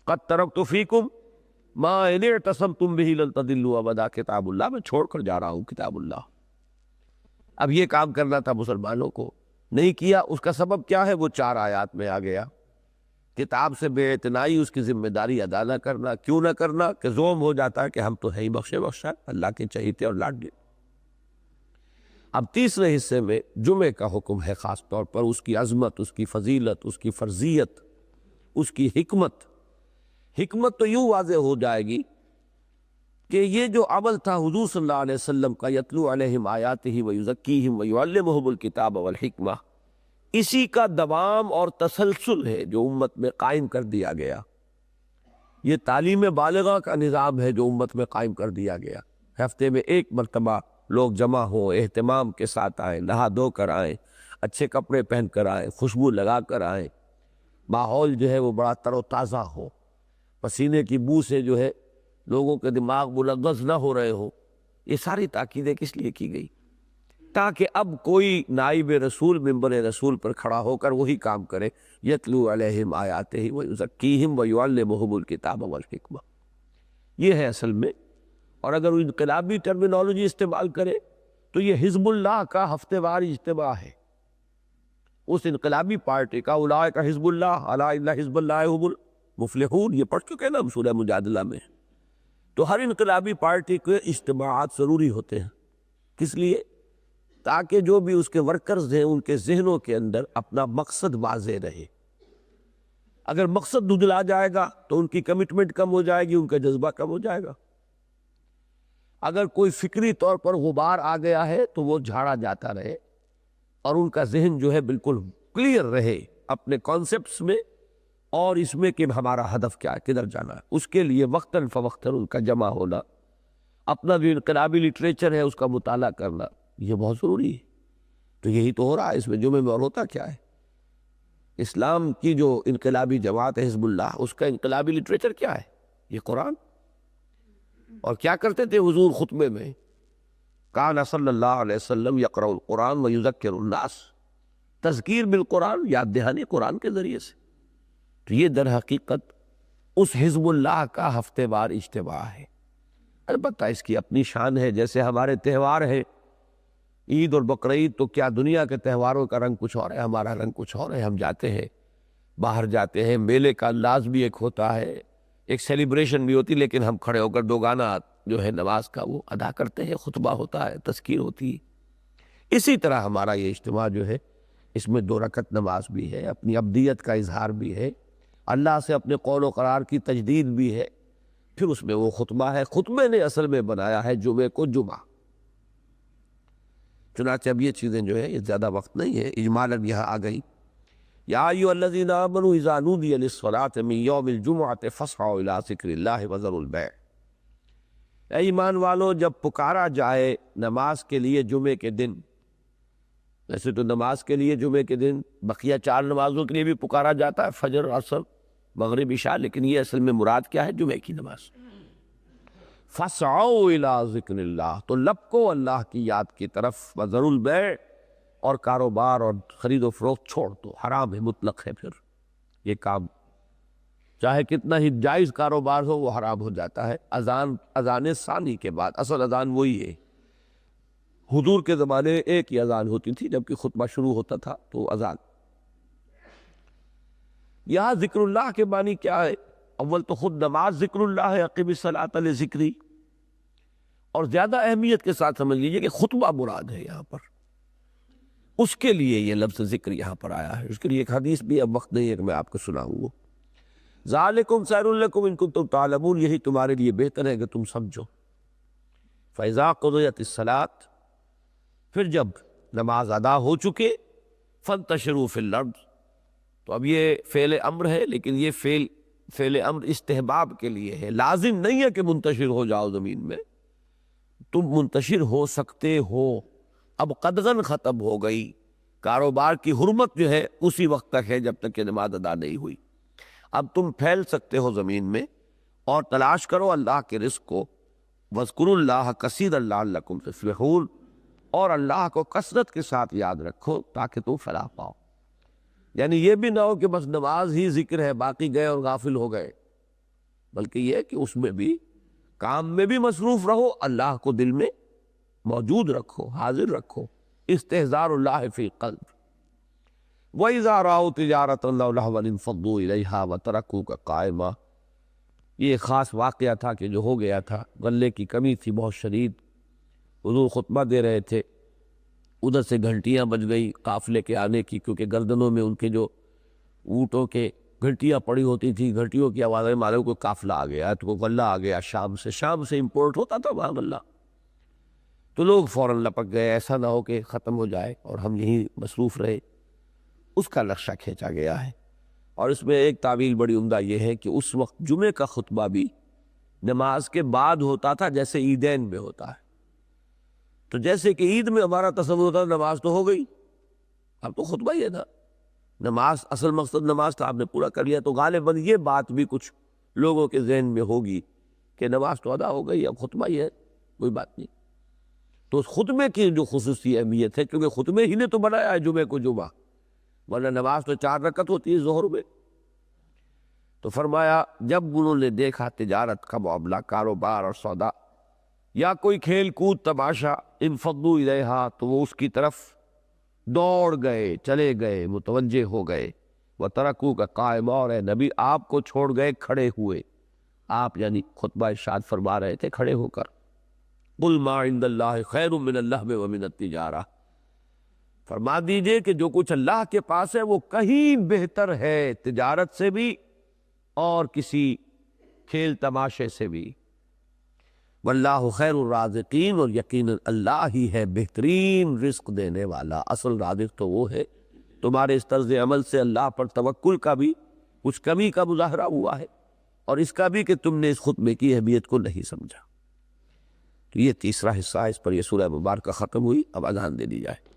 قد ترکت فیکم ما ان اعتصمتم بہ لن تضلوا ابدا، کتاب اللہ میں چھوڑ کر جا رہا ہوں، کتاب اللہ۔ اب یہ کام کرنا تھا مسلمانوں کو، نہیں کیا، اس کا سبب کیا ہے؟ وہ 4 آیات میں آ گیا۔ کتاب سے بے اعتنائی، اس کی ذمہ داری ادا نہ کرنا۔ کیوں نہ کرنا؟ کہ زوم ہو جاتا ہے کہ ہم تو ہے ہی بخشے بخشا، اللہ کے چہیتے اور لاڈلے۔ اب تیسرے حصے میں جمعے کا حکم ہے، خاص طور پر اس کی عظمت، اس کی فضیلت، اس کی فرضیت، اس کی حکمت۔ حکمت تو یوں واضح ہو جائے گی کہ یہ جو عمل تھا حضور صلی اللہ علیہ وسلم کا، یتلو علیہم آیاتہ ویزکیہم ویعلمہم الکتاب والحکمہ، اسی کا دوام اور تسلسل ہے جو امت میں قائم کر دیا گیا۔ یہ تعلیم بالغہ کا نظام ہے جو امت میں قائم کر دیا گیا۔ ہفتے میں 1 مرتبہ لوگ جمع ہوں، اہتمام کے ساتھ آئیں، نہا دھو کر آئیں، اچھے کپڑے پہن کر آئیں، خوشبو لگا کر آئیں، ماحول جو ہے وہ بڑا تر و تازہ ہو، پسینے کی بو سے جو ہے لوگوں کے دماغ ملغز نہ ہو رہے ہوں۔ یہ ساری تاکیدیں کس لیے کی گئی؟ تاکہ اب کوئی نائب رسول ممبر رسول پر کھڑا ہو کر وہی کام کرے، یتلو علیہم آیاتہ ویزکیہم ویعلمہم الکتاب والحکمہ۔ یہ ہے اصل میں، اور اگر وہ انقلابی ٹرمینالوجی استعمال کرے تو یہ حزب اللہ کا ہفتے وار اجتماع ہے، اس انقلابی پارٹی کا۔ اولئک حزب اللہ الا ان حزب اللہ هم المفلحون، یہ پڑھ چکے نا ہم سورہ مجادلہ میں۔ تو ہر انقلابی پارٹی کے اجتماعات ضروری ہوتے ہیں، کس لیے؟ تاکہ جو بھی اس کے ورکرز ہیں ان کے ذہنوں کے اندر اپنا مقصد واضح رہے۔ اگر مقصد دھندلا جائے گا تو ان کی کمٹمنٹ کم ہو جائے گی، ان کا جذبہ کم ہو جائے گا۔ اگر کوئی فکری طور پر غبار آ گیا ہے تو وہ جھاڑا جاتا رہے، اور ان کا ذہن جو ہے بالکل کلیئر رہے اپنے کانسیپٹس میں اور اس میں کہ ہمارا ہدف کیا ہے، کدھر جانا ہے۔ اس کے لیے وقتاً فوقتاً ان کا جمع ہونا، اپنا جو انقلابی لٹریچر ہے اس کا مطالعہ کرنا، یہ بہت ضروری ہے۔ تو یہی تو ہو رہا ہے اس میں جمعے میں، اور ہوتا کیا ہے؟ اسلام کی جو انقلابی جماعت ہے حزب اللہ، اس کا انقلابی لٹریچر کیا ہے؟ یہ قرآن۔ اور کیا کرتے تھے حضور خطبے میں؟ کان صلی اللہ علیہ وسلم یقرأ القرآن ویذکر الناس، تذکیر بالقرآن، یاد دہانی قرآن کے ذریعے سے۔ تو یہ در حقیقت اس حزب اللہ کا ہفتے وار اجتماع ہے۔ البتہ اس کی اپنی شان ہے، جیسے ہمارے تہوار ہیں، عید اور بقرعید، تو کیا دنیا کے تہواروں کا رنگ کچھ اور ہے، ہمارا رنگ کچھ اور ہے۔ ہم جاتے ہیں، باہر جاتے ہیں، میلے کا انداز بھی ایک ہوتا ہے، ایک سیلیبریشن بھی ہوتی، لیکن ہم کھڑے ہو کر 2 گانا جو ہے نماز کا وہ ادا کرتے ہیں، خطبہ ہوتا ہے، تذکیر ہوتی ہے۔ اسی طرح ہمارا یہ اجتماع جو ہے، اس میں 2 رکعت نماز بھی ہے، اپنی عبدیت کا اظہار بھی ہے، اللہ سے اپنے قول و قرار کی تجدید بھی ہے، پھر اس میں وہ خطبہ ہے۔ خطبے نے اصل میں بنایا ہے جمعے کو جمعہ۔ چنانچہ اب یہ چیزیں جو ہے، یہ زیادہ وقت نہیں ہے، اجمالاً یہاں آ گئی۔ یا ایھا الذین آمنوا اذا نودی للصلاۃ من یوم الجمعۃ فاسعوا الی ذکر اللہ وذروا البیع۔ اے ایمان والو، جب پکارا جائے نماز کے لیے جمعے کے دن، ویسے تو نماز کے لیے جمعے کے دن بقیہ 4 نمازوں کے لیے بھی پکارا جاتا ہے، فجر، عصر، مغرب، عشاء، لیکن یہ اصل میں مراد کیا ہے؟ جمعے کی نماز۔ فاسعوا الی ذکر اللہ، تو لپکو اللہ کی یاد کی طرف، وذروا البیع، اور کاروبار اور خرید و فروخت چھوڑ دو، حرام ہے، مطلق ہے۔ پھر یہ کام چاہے کتنا ہی جائز کاروبار ہو، وہ حرام ہو جاتا ہے۔ اذان ثانی کے بعد، اصل اذان وہی ہے۔ حضور کے زمانے میں ایک ہی اذان ہوتی تھی، جبکہ خطبہ شروع ہوتا تھا تو اذان۔ یہاں ذکر اللہ کے معنی کیا ہے؟ اول تو خود نماز ذکر اللہ ہے، اقم الصلاۃ لذکری، اور زیادہ اہمیت کے ساتھ سمجھ لیجئے کہ خطبہ مراد ہے یہاں پر۔ اس کے لیے یہ لفظ ذکر یہاں پر آیا ہے۔ اس کے لیے ایک حدیث بھی اب وقت نہیں ہے کہ میں آپ کو سناؤں وہ۔ ذالکم خیر لکم ان کنتم تعلمون، یہی تمہارے لیے بہتر ہے کہ تم سمجھو۔ فاذا قضیت الصلاۃ، پھر جب نماز ادا ہو چکے، فانتشروا فی الارض، تو اب یہ فعل امر ہے، لیکن یہ فعل امر استحباب کے لیے ہے، لازم نہیں ہے کہ منتشر ہو جاؤ زمین میں، تم منتشر ہو سکتے ہو۔ اب قدغن ختم ہو گئی، کاروبار کی حرمت جو ہے اسی وقت تک ہے جب تک کہ نماز ادا نہیں ہوئی۔ اب تم پھیل سکتے ہو زمین میں اور تلاش کرو اللہ کے رزق کو، وَاذْكُرُوا اللَّهَ كَثِيرًا لَعَلَّكُمْ تُفْلِحُونَ، اور اللہ کو کثرت کے ساتھ یاد رکھو تاکہ تم فلاح پاؤ۔ یعنی یہ بھی نہ ہو کہ بس نماز ہی ذکر ہے، باقی گئے اور غافل ہو گئے، بلکہ یہ کہ اس میں بھی کام میں بھی مصروف رہو، اللہ کو دل میں موجود رکھو، حاضر رکھو، استحضار اللہ فی قلب۔ وَإِذَا رَأَوْا تِجَارَةً أَوْ لَهْوًا انفضوا إِلَيْهَا وَتَرَكُوكَ قَائِمًا۔ یہ ایک خاص واقعہ تھا کہ جو ہو گیا تھا، غلے کی کمی تھی بہت شدید، حضور خطبہ دے رہے تھے، ادھر سے گھنٹیاں بج گئی قافلے کے آنے کی، کیونکہ گردنوں میں ان کے جو اونٹوں کے گھنٹیاں پڑی ہوتی تھی، گھنٹیوں کی آوازیں معلوم کوئی قافلہ آ گیا، تو کوئی غلہ آ گیا شام سے امپورٹ ہوتا تھا وہاں غلہ، تو لوگ فوراً لپک گئے، ایسا نہ ہو کہ ختم ہو جائے اور ہم یہیں مصروف رہے۔ اس کا نقشہ کھینچا گیا ہے، اور اس میں ایک تعویل بڑی عمدہ یہ ہے کہ اس وقت جمعے کا خطبہ بھی نماز کے بعد ہوتا تھا، جیسے عیدین میں ہوتا ہے۔ تو جیسے کہ عید میں ہمارا تصور ہوتا ہے نماز تو ہو گئی، اب تو خطبہ ہی ہے نا، نماز اصل مقصد نماز تھا، آپ نے پورا کر لیا، تو غالباً یہ بات بھی کچھ لوگوں کے ذہن میں ہوگی کہ نماز تو ادا ہو گئی، اب خطبہ ہی ہے، کوئی بات نہیں۔ تو اس خطبے کی جو خصوصی اہمیت ہے، کیونکہ خطبے ہی نے تو بنایا ہے جمعے کو جمعہ، ورنہ نماز تو 4 رکعت ہوتی ہے ظہر میں۔ تو فرمایا جب انہوں نے دیکھا تجارت کا معاملہ، کاروبار اور سودا، یا کوئی کھیل کود تماشا، انفضوا الیہا، تو وہ اس کی طرف دوڑ گئے، چلے گئے، متوجہ ہو گئے۔ وَتَرَكُوكَ قَائِمًا، اور اے نبی آپ کو چھوڑ گئے کھڑے ہوئے، آپ یعنی خطبہ ارشاد فرما رہے تھے کھڑے ہو کر۔ قُلْ مَا عِندَ اللَّهِ خَيْرٌ مِّنَ اللَّهْوِ وَمِنَ التِّجَارَةِ، فرما دیجئے کہ جو کچھ اللہ کے پاس ہے وہ کہیں بہتر ہے تجارت سے بھی اور کسی کھیل تماشے سے بھی۔ واللہ خیر الرازقین، اور یقیناً اللہ ہی ہے بہترین رزق دینے والا، اصل رازق تو وہ ہے۔ تمہارے اس طرز عمل سے اللہ پر توکل کا بھی کچھ کمی کا مظاہرہ ہوا ہے، اور اس کا بھی کہ تم نے اس خطبے کی اہمیت کو نہیں سمجھا۔ تو یہ تیسرا حصہ ہے، اس پر یہ سورہ مبارکہ ختم ہوئی، اب اذان دے دی جائے۔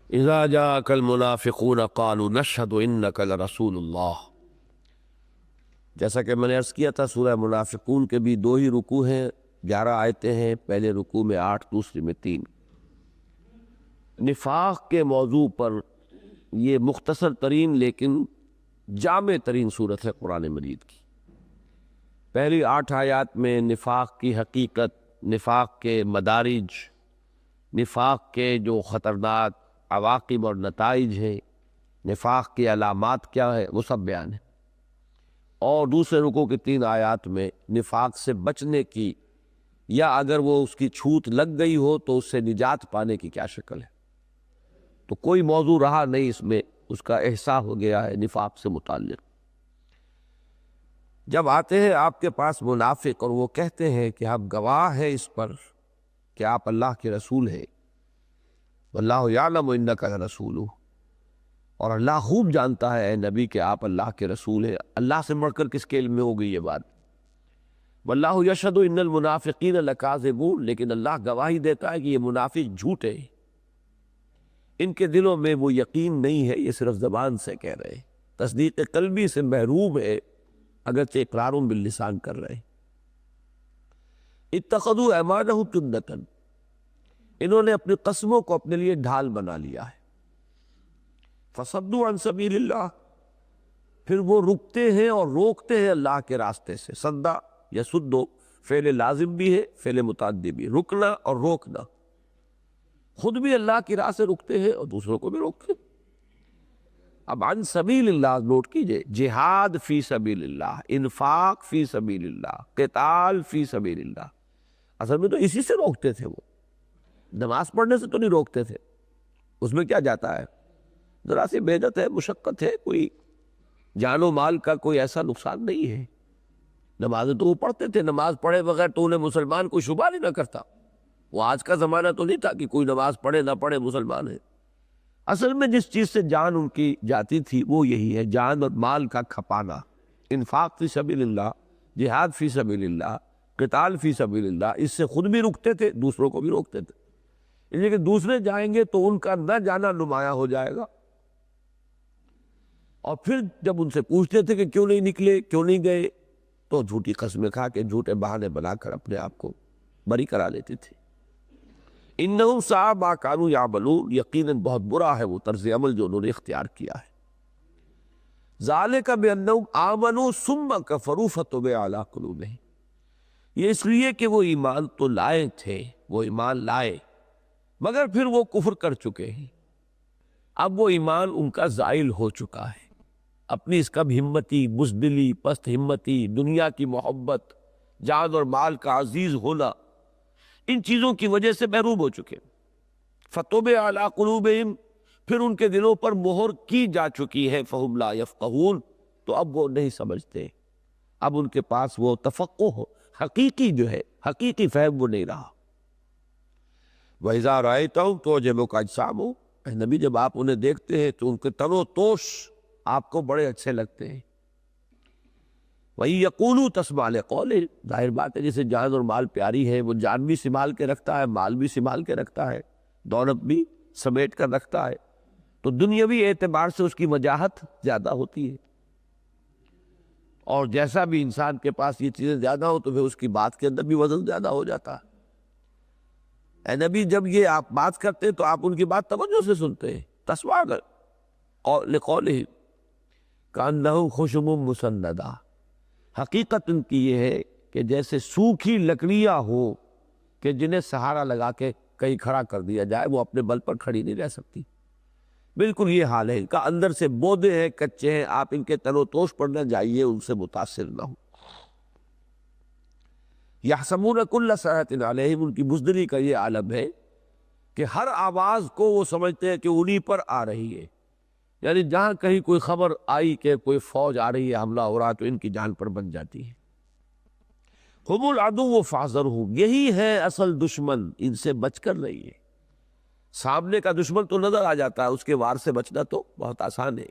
اذا جاءك المنافقون قالوا نشهد انك لرسول اللہ، جیسا کہ میں نے عرض کیا تھا سورہ منافقون کے بھی 2 ہی رکوع ہیں، 11 آیتیں ہیں، پہلے رکوع میں 8، دوسری میں 3۔ نفاق کے موضوع پر یہ مختصر ترین لیکن جامع ترین صورت ہے قرآن مجید کی۔ پہلی 8 آیات میں نفاق کی حقیقت، نفاق کے مدارج، نفاق کے جو خطرناک عواقب اور نتائج ہیں، نفاق کی علامات کیا ہے، وہ سب بیان ہے۔ اور دوسرے رکوع کی 3 آیات میں نفاق سے بچنے کی، یا اگر وہ اس کی چھوت لگ گئی ہو تو اس سے نجات پانے کی کیا شکل ہے۔ تو کوئی موضوع رہا نہیں اس میں، اس کا احساس ہو گیا ہے نفاق سے متعلق۔ جب آتے ہیں آپ کے پاس منافق اور وہ کہتے ہیں کہ آپ گواہ ہیں اس پر کہ آپ اللہ کے رسول ہیں، واللہ یعلم انک لرسولہ، اور اللہ خوب جانتا ہے اے نبی کہ آپ اللہ کے رسول ہیں، اللہ سے بڑھ کر کس کے علم میں ہو گئی یہ بات۔ واللہ یشہد ان المنافقین لکاذبون، لیکن اللہ گواہی دیتا ہے کہ یہ منافق جھوٹے ہیں، ان کے دلوں میں وہ یقین نہیں ہے، یہ صرف زبان سے کہہ رہے ہیں، تصدیق قلبی سے محروم ہے، اگرچہ اقرار باللسان کر رہے ہیں۔ اتخذوا ایمانہم جنۃ، انہوں نے اپنی قسموں کو اپنے لیے ڈھال بنا لیا ہے۔ فصدوا عن سبیل اللہ، پھر وہ رکتے ہیں اور روکتے ہیں اللہ کے راستے سے۔ صدا یسدو فعل لازم بھی ہے، فعل متعدی بھی، رکنا اور روکنا، خود بھی اللہ کی راہ سے رکتے ہیں اور دوسروں کو بھی روکتے ہیں۔ اب عن سبیل اللہ نوٹ کیجئے، جہاد فی سبیل اللہ، انفاق فی سبیل اللہ، قتال فی سبیل اللہ، اصل میں تو اسی سے روکتے تھے، وہ نماز پڑھنے سے تو نہیں روکتے تھے، اس میں کیا جاتا ہے؟ ذرا سی محنت ہے، مشقت ہے، کوئی جان و مال کا کوئی ایسا نقصان نہیں ہے۔ نمازیں تو وہ پڑھتے تھے، نماز پڑھے بغیر تو انہیں مسلمان کوئی شبہ نہیں نہ کرتا۔ وہ آج کا زمانہ تو نہیں تھا کہ کوئی نماز پڑھے نہ پڑھے مسلمان ہے۔ اصل میں جس چیز سے جان ان کی جاتی تھی وہ یہی ہے، جان اور مال کا کھپانا، انفاق فی سبیل اللہ، جہاد فی سبیل اللہ، قتال فی سبیل اللہ۔ اس سے خود بھی رکتے تھے، دوسروں کو بھی روکتے تھے، اس لیے کہ دوسرے جائیں گے تو ان کا نہ جانا نمایاں ہو جائے گا۔ اور پھر جب ان سے پوچھتے تھے کہ کیوں نہیں نکلے، کیوں نہیں گئے، تو جھوٹی قسمیں کھا کے جھوٹے بہانے بنا کر اپنے آپ کو بری کرا لیتے تھے۔ انہم ساء ما کانوا یعملون، یقیناً بہت برا ہے وہ طرز عمل جو انہوں نے اختیار کیا ہے۔ ذالک بانہم آمنوا ثم کفروا فطبع علی قلوبہم، یہ اس لیے کہ وہ ایمان تو لائے تھے، وہ ایمان لائے مگر پھر وہ کفر کر چکے ہیں، اب وہ ایمان ان کا زائل ہو چکا ہے۔ اپنی اس کم ہمتی، بزدلی، پست ہمتی، دنیا کی محبت، جان اور مال کا عزیز ہونا، ان چیزوں کی وجہ سے محروم ہو چکے۔ فطبع علی قلوبہم، پھر ان کے دلوں پر مہر کی جا چکی ہے، فہم لا یفقہون، تو اب وہ نہیں سمجھتے، اب ان کے پاس وہ تفقہ حقیقی جو ہے، حقیقی فہم وہ نہیں رہا۔ وَإِذَا رَأَيْتَهُمْ تُعْجِبُكَ أَجْسَامُهُمْ، اے نبی جب آپ انہیں دیکھتے ہیں تو ان کے تن و توش آپ کو بڑے اچھے لگتے ہیں۔ وہی یقولوا تسمع لقولہم، ظاہر بات ہے جسے جان اور مال پیاری ہے وہ جان بھی سنبھال کے رکھتا ہے، مال بھی سنبھال کے رکھتا ہے، دولت بھی سمیٹ کر رکھتا ہے، تو دنیاوی اعتبار سے اس کی وجاہت زیادہ ہوتی ہے۔ اور جیسا بھی انسان کے پاس یہ چیزیں زیادہ ہو تو پھر اس کی بات کے اندر بھی وزن زیادہ ہو جاتا ہے۔ اے نبی جب یہ آپ بات کرتے تو آپ ان کی بات توجہ سے سنتے ہیں، تسمع لقولہم کأنہ خشب مسندہ، حقیقت ان کی یہ ہے کہ جیسے سوکھی لکڑیاں ہوں کہ جنہیں سہارا لگا کے کہیں کھڑا کر دیا جائے، وہ اپنے بل پر کھڑی نہیں رہ سکتی، بالکل یہ حال ہے ان کا، اندر سے بودے ہیں، کچے ہیں، آپ ان کے تن و توش پر نہ جائیے، ان سے متاثر نہ ہوں۔ یحسبون کل صیحۃ علیہم، ان کی بزدلی کا یہ عالم ہے کہ ہر آواز کو وہ سمجھتے ہیں کہ انہی پر آ رہی ہے، یعنی جہاں کہیں کوئی خبر آئی کہ کوئی فوج آ رہی ہے، حملہ ہو رہا، تو ان کی جان پر بن جاتی ہے۔ ہم العدو فاحذرہم، یہی ہے اصل دشمن، ان سے بچ کر رہیے۔ سامنے کا دشمن تو نظر آ جاتا ہے، اس کے وار سے بچنا تو بہت آسان ہے،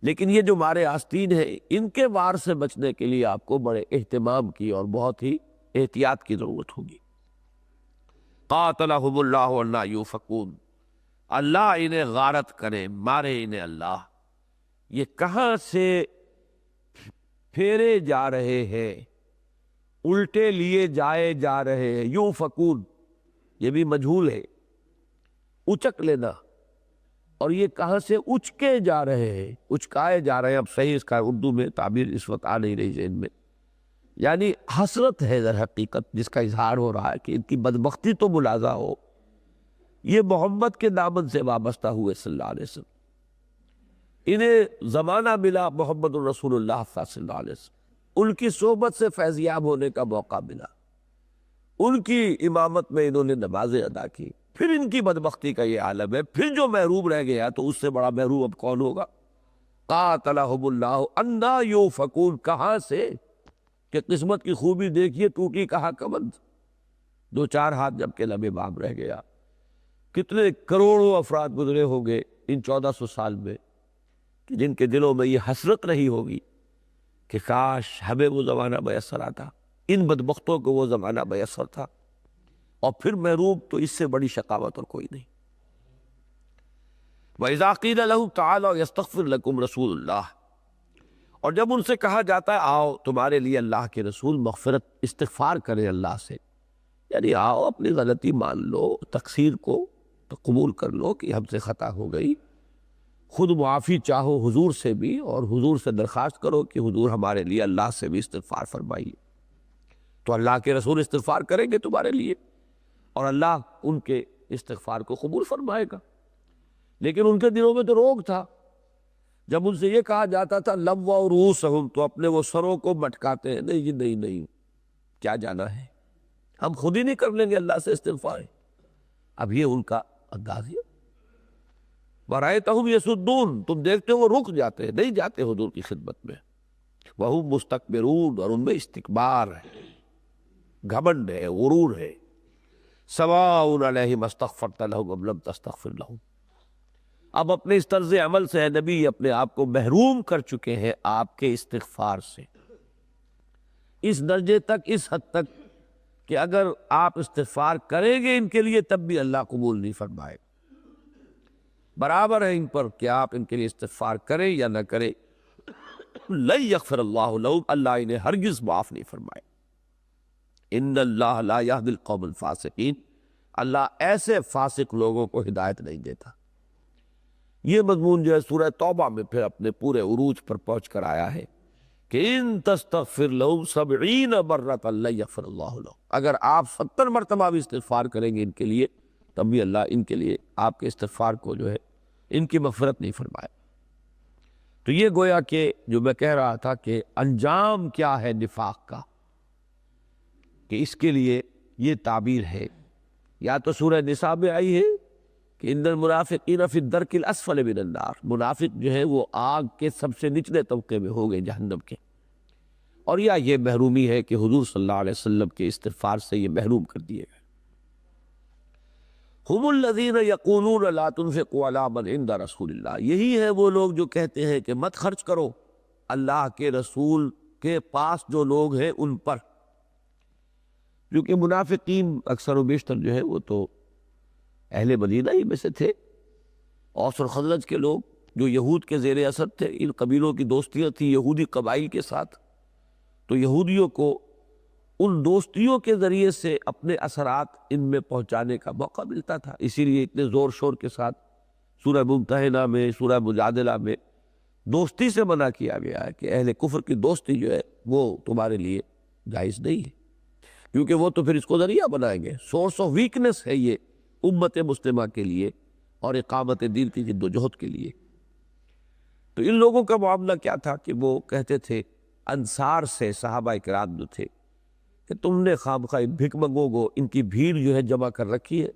لیکن یہ جو مارے آستین ہیں ان کے وار سے بچنے کے لیے آپ کو بڑے اہتمام کی اور بہت ہی احتیاط کی ضرورت ہوگی۔ قاتلہم اللہ انا یوفکون، اللہ انہیں غارت کرے، مارے انہیں اللہ، یہ کہاں سے پھیرے جا رہے ہیں، الٹے لیے جائے جا رہے ہیں۔ یوفکون یہ بھی مجہول ہے، اچک لینا، اور یہ کہاں سے اچکے جا رہے ہیں، اچکائے جا رہے ہیں، اب صحیح اس کا اردو میں تعبیر اس وقت آ نہیں رہی ذہن میں، یعنی حسرت ہے در حقیقت جس کا اظہار ہو رہا ہے کہ ان کی بدبختی تو ملازہ ہو، یہ محمد کے دامن سے وابستہ ہوئے صلی اللہ علیہ وسلم، انہیں زمانہ ملا محمد الرسول اللہ صلی اللہ علیہ وسلم، ان کی صحبت سے فیضیاب ہونے کا موقع ملا، ان کی امامت میں انہوں نے نمازیں ادا کی، پھر ان کی بدبختی کا یہ عالم ہے، پھر جو محروم رہ گیا تو اس سے بڑا محروم اب کون ہوگا؟ قاتلہم اللہ انا یوفکون، کہاں سے کہ قسمت کی خوبی دیکھیے، ٹوٹی کہاں کمند، دو چار ہاتھ جب کے لبے بام رہ گیا، کتنے کروڑوں افراد گزرے ہوں گے ان 1400 سال میں کہ جن کے دلوں میں یہ حسرت رہی ہوگی کہ کاش ہمیں وہ زمانہ میسر آتا، ان بدبختوں کو وہ زمانہ میسر تھا، اور پھر محروم تو اس سے بڑی شقاوت اور کوئی نہیں۔ وَإِذَا قِيلَ لَهُمْ تَعَالَوْا يَسْتَغْفِرْ لَكُمْ رَسُولُ اللَّهِ، اور جب ان سے کہا جاتا ہے آؤ تمہارے لیے اللہ کے رسول مغفرت استغفار کرے اللہ سے، یعنی آؤ اپنی غلطی مان لو، تقصیر کو تو قبول کر لو کہ ہم سے خطا ہو گئی، خود معافی چاہو حضور سے بھی، اور حضور سے درخواست کرو کہ حضور ہمارے لیے اللہ سے بھی استغفار فرمائیے، تو اللہ کے رسول استغفار کریں گے تمہارے لیے، اور اللہ ان کے استغفار کو قبول فرمائے گا۔ لیکن ان کے دلوں میں تو روگ تھا، جب ان سے یہ کہا جاتا تھا لووا رؤوسہم، تو اپنے وہ سروں کو مٹکاتے ہیں، نہیں جی نہیں نہیں، کیا جانا ہے، ہم خود ہی نہیں کر لیں گے اللہ سے استغفار۔ اب یہ ان کا انداز ہے، وَرَأَيْتَهُمْ يَصُدُّونَ، تم دیکھتے ہو وہ رک جاتے ہیں، نہیں جاتے حضور کی خدمت میں. وَهُمْ مُسْتَكْبِرُونَ، اور ان میں استکبار ہے، گھمنڈ ہے، غرور ہے. سَوَاءٌ عَلَيْهِمْ اسْتَغْفَرْتَ لَهُمْ أَمْ لَمْ تَسْتَغْفِرْ لَهُمْ. اب اپنے اس طرز عمل سے نبی اپنے آپ کو محروم کر چکے ہیں آپ کے استغفار سے، اس درجے تک، اس حد تک کہ اگر آپ استغفار کریں گے ان کے لیے تب بھی اللہ قبول نہیں فرمائے. برابر ہے ان پر کہ آپ ان کے لیے استغفار کریں یا نہ کریں. لن یغفر اللہ لہم، اللہ انہیں ہرگز معاف نہیں فرمائے. ان اللہ لا یہدی القوم الفاسقین، اللہ ایسے فاسق لوگوں کو ہدایت نہیں دیتا. یہ مضمون جو ہے سورہ توبہ میں پھر اپنے پورے عروج پر پہنچ کر آیا ہے کہ ان تستغفر لہم 70 مرۃ لن یغفر اللہ لہم، اگر آپ 70 مرتبہ بھی استغفار کریں گے ان کے لیے تب بھی اللہ ان کے لیے آپ کے استغفار کو جو ہے ان کی مغفرت نہیں فرمائے. تو یہ گویا کہ جو میں کہہ رہا تھا کہ انجام کیا ہے نفاق کا، کہ اس کے لیے یہ تعبیر ہے، یا تو سورہ نساء میں آئی ہے کہ ان المنافقین فی الدرک الاسفل من النار، منافق جو ہے وہ آگ کے سب سے نچلے طبقے میں ہو گئے جہنم کے. اور یا یہ محرومی ہے کہ حضور صلی اللہ علیہ وسلم کے استغفار سے یہ محروم کر دیے گئے. ہم الذین یقولون لا تنفقوا علی من عند رسول اللہ، یہی ہے وہ لوگ جو کہتے ہیں کہ مت خرچ کرو اللہ کے رسول کے پاس جو لوگ ہیں ان پر. کیونکہ منافقین اکثر و بیشتر جو ہے وہ تو اہل مدینہ ہی میں سے تھے. اوس اور خزرج کے لوگ جو یہود کے زیر اثر تھے، ان قبیلوں کی دوستیاں تھیں یہودی قبائل کے ساتھ، تو یہودیوں کو ان دوستیوں کے ذریعے سے اپنے اثرات ان میں پہنچانے کا موقع ملتا تھا. اسی لیے اتنے زور شور کے ساتھ سورہ ممتحنہ میں، سورہ مجادلہ میں دوستی سے منع کیا گیا ہے کہ اہل کفر کی دوستی جو ہے وہ تمہارے لیے جائز نہیں ہے، کیونکہ وہ تو پھر اس کو ذریعہ بنائیں گے. سورس آف ویکنس ہے یہ امت مسلمہ کے لیے اور اقامت دین کی جد و جہد کے لیے. تو ان لوگوں کا معاملہ کیا تھا کہ وہ کہتے تھے انصار سے، صحابہ کرام جو تھے، کہ تم نے خواہ بھک منگو گو ان کی بھیڑ جو ہے جمع کر رکھی ہے،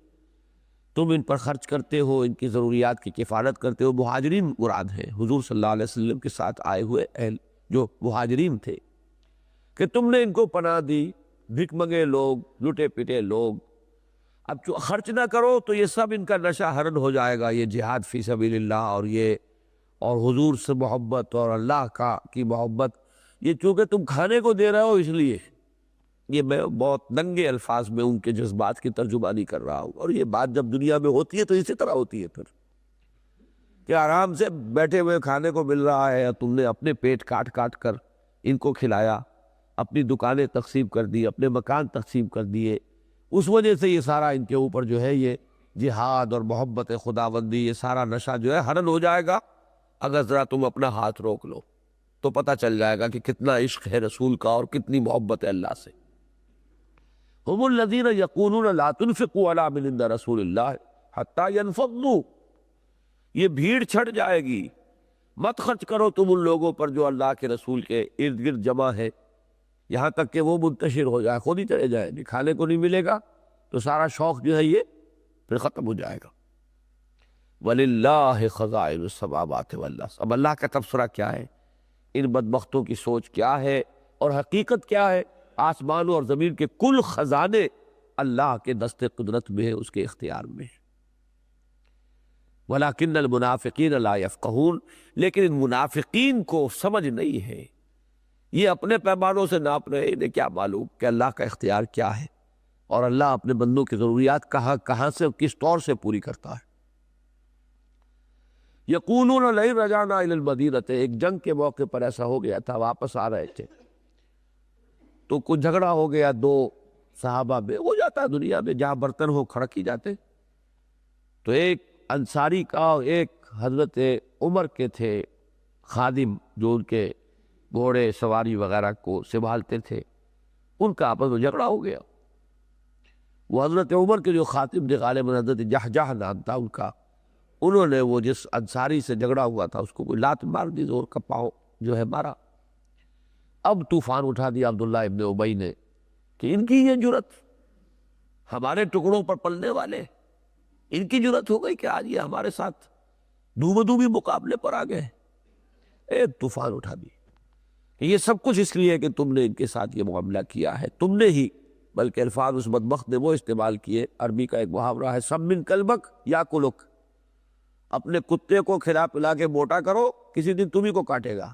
تم ان پر خرچ کرتے ہو، ان کی ضروریات کی کفالت کرتے ہو. مہاجرین مراد ہیں، حضور صلی اللہ علیہ وسلم کے ساتھ آئے ہوئے اہل جو مہاجرین تھے، کہ تم نے ان کو پناہ دی. بھک منگے لوگ، لٹے پٹے لوگ، اب جو خرچ نہ کرو تو یہ سب ان کا نشہ حرن ہو جائے گا. یہ جہاد فی سبیل اللہ اور حضور سے محبت اور اللہ کی محبت، یہ چونکہ تم کھانے کو دے رہے ہو اس لیے. یہ میں بہت ننگے الفاظ میں ان کے جذبات کی ترجمانی کر رہا ہوں، اور یہ بات جب دنیا میں ہوتی ہے تو اسی طرح ہوتی ہے پھر، کہ آرام سے بیٹھے ہوئے کھانے کو مل رہا ہے، تم نے اپنے پیٹ کاٹ کاٹ کر ان کو کھلایا، اپنی دکانیں تقسیم کر دی، اپنے مکان تقسیم کر دیے. اس وجہ سے یہ سارا ان کے اوپر جو ہے یہ جہاد اور محبت خداوندی، یہ سارا نشہ جو ہے حرن ہو جائے گا. اگر ذرا تم اپنا ہاتھ روک لو تو پتہ چل جائے گا کہ کتنا عشق ہے رسول کا اور کتنی محبت ہے اللہ سے. ہم الذین یقولون لا تنفقوا علی من عند رسول اللہ حتی ینفضوا، یہ بھیڑ چھٹ جائے گی. مت خرچ کرو تم ان لوگوں پر جو اللہ کے رسول کے ارد گرد جمع ہے، یہاں تک کہ وہ منتشر ہو جائے، خود ہی چلے جائیں. کھانے کو نہیں ملے گا تو سارا شوق جو ہے یہ پھر ختم ہو جائے گا. وَلِلَّهِ خَزَائِنُ السَّمَاوَاتِ وَالْأَرْضِ، اب اللہ کا تبصرہ کیا ہے، ان بدبختوں کی سوچ کیا ہے اور حقیقت کیا ہے. آسمانوں اور زمین کے کل خزانے اللہ کے دست قدرت میں ہے، اس کے اختیار میں ہے. وَلَكِنَّ الْمُنَافِقِينَ لَا يَفْقَهُونَ، لیکن ان منافقین کو سمجھ نہیں ہے، یہ اپنے پیمانوں سے ناپ رہے، انہیں کیا معلوم کہ اللہ کا اختیار کیا ہے اور اللہ اپنے بندوں کی ضروریات کہاں سے کس طور سے پوری کرتا ہے. یقولون لئن رجعنا الی المدینہ، ایک جنگ کے موقع پر ایسا ہو گیا تھا، واپس آ رہے تھے تو کچھ جھگڑا ہو گیا دو صحابہ میں، ہو جاتا ہے دنیا میں، جہاں برتن ہو کھڑک ہی جاتے. تو ایک انصاری کا اور ایک حضرت عمر کے تھے خادم جو ان کے گھوڑے سواری وغیرہ کو سنبھالتے تھے، ان کا آپس میں جھگڑا ہو گیا. وہ حضرت عمر کے جو خاتم تھے، غالباً حضرت جہجہ نام تھا ان کا، انہوں نے وہ جس انصاری سے جھگڑا ہوا تھا اس کو کوئی لات مار دی، زور کا پاؤں جو ہے مارا. اب طوفان اٹھا دیا عبداللہ ابن ابی نے کہ ان کی یہ جرت، ہمارے ٹکڑوں پر پلنے والے، ان کی جرت ہو گئی کہ آج یہ ہمارے ساتھ دو بھی مقابلے پر آ گئے، ایک طوفان اٹھا دی. یہ سب کچھ اس لیے کہ تم نے ان کے ساتھ یہ معاملہ کیا ہے، تم نے ہی، بلکہ الفاظ اس بدبخت نے وہ استعمال کیے. عربی کا ایک محاورہ ہے، سمن کلبک یا کلک، اپنے کتے کو کھلا پلا کے موٹا کرو، کسی دن تمہیں کو کاٹے گا.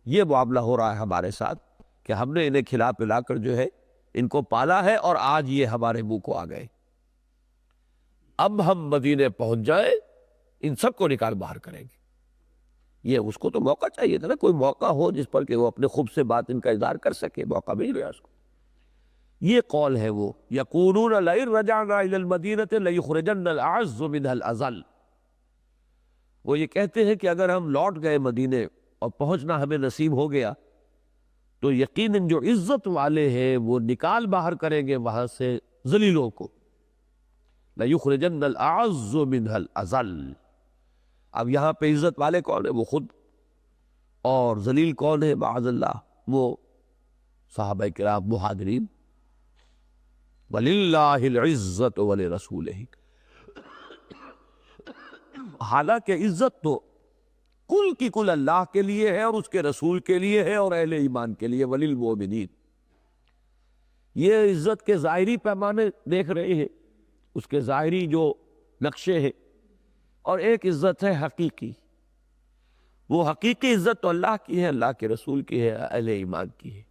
یہ معاملہ ہو رہا ہے ہمارے ساتھ کہ ہم نے انہیں کھلا پلا کر جو ہے ان کو پالا ہے، اور آج یہ ہمارے منہ کو آ گئے. اب ہم مدینے پہنچ جائیں، ان سب کو نکال باہر کریں گے. یہ اس کو تو موقع چاہیے تھا نا، کوئی موقع ہو جس پر کہ وہ اپنے خوب سے بات ان کا اظہار کر سکے. موقع مل گیا اس کو. یہ قول ہے وہ یقولون لئن رجعنا الی المدینۃ لیخرجن الاعز منها الاذل. وہ یہ کہتے ہیں کہ اگر ہم لوٹ گئے مدینے اور پہنچنا ہمیں نصیب ہو گیا تو یقیناً جو عزت والے ہیں وہ نکال باہر کریں گے وہاں سے ذلیلوں کو. لیخرجن الاعز منها الاذل. اب یہاں پہ عزت والے کون ہیں؟ وہ خود. اور ذلیل کون ہے؟ معاذ اللہ وہ صحابہ کرام مہاجرین. وَلِلَّهِ الْعِزَّةُ وَلِرَسُولِهِ. حالانکہ عزت تو کل کی کل اللہ کے لیے ہے اور اس کے رسول کے لیے ہے اور اہل ایمان کے لیے. وَلِلْمُؤْمِنِينَ. یہ عزت کے ظاہری پیمانے دیکھ رہے ہیں، اس کے ظاہری جو نقشے ہیں، اور ایک عزت ہے حقیقی. وہ حقیقی عزت تو اللہ کی ہے، اللہ کے رسول کی ہے، اہل ایمان کی ہے.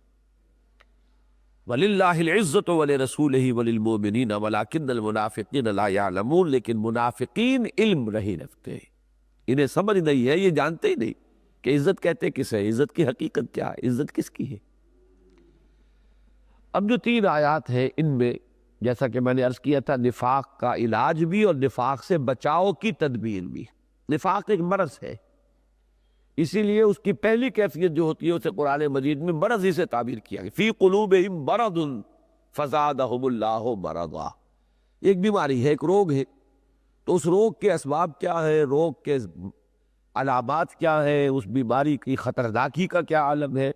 وَلِلَّهِ الْعِزَّةُ وَلِرَسُولِهِ وَلِلْمُؤْمِنِينَ وَلَكِنَّ الْمُنَافِقِينَ لَا يَعْلَمُونَ. لیکن منافقین علم نہیں رکھتے، انہیں سمجھ نہیں ہے، یہ جانتے ہی نہیں کہ عزت کہتے کس ہے، عزت کی حقیقت کیا ہے، عزت کس کی ہے. اب جو 3 آیات ہیں ان میں جیسا کہ میں نے عرض کیا تھا، نفاق کا علاج بھی اور نفاق سے بچاؤ کی تدبیر بھی. نفاق ایک مرض ہے، اسی لیے اس کی پہلی کیفیت جو ہوتی ہے اسے قرآن مجید میں مرض ہی سے تعبیر کیا گیا. فی قلوبہم مرض فزادہم اللہ مرضا. ایک بیماری ہے، ایک روگ ہے. تو اس روگ کے اسباب کیا ہے، روگ کے علامات کیا ہے، اس بیماری کی خطرناکی کا کیا عالم ہے،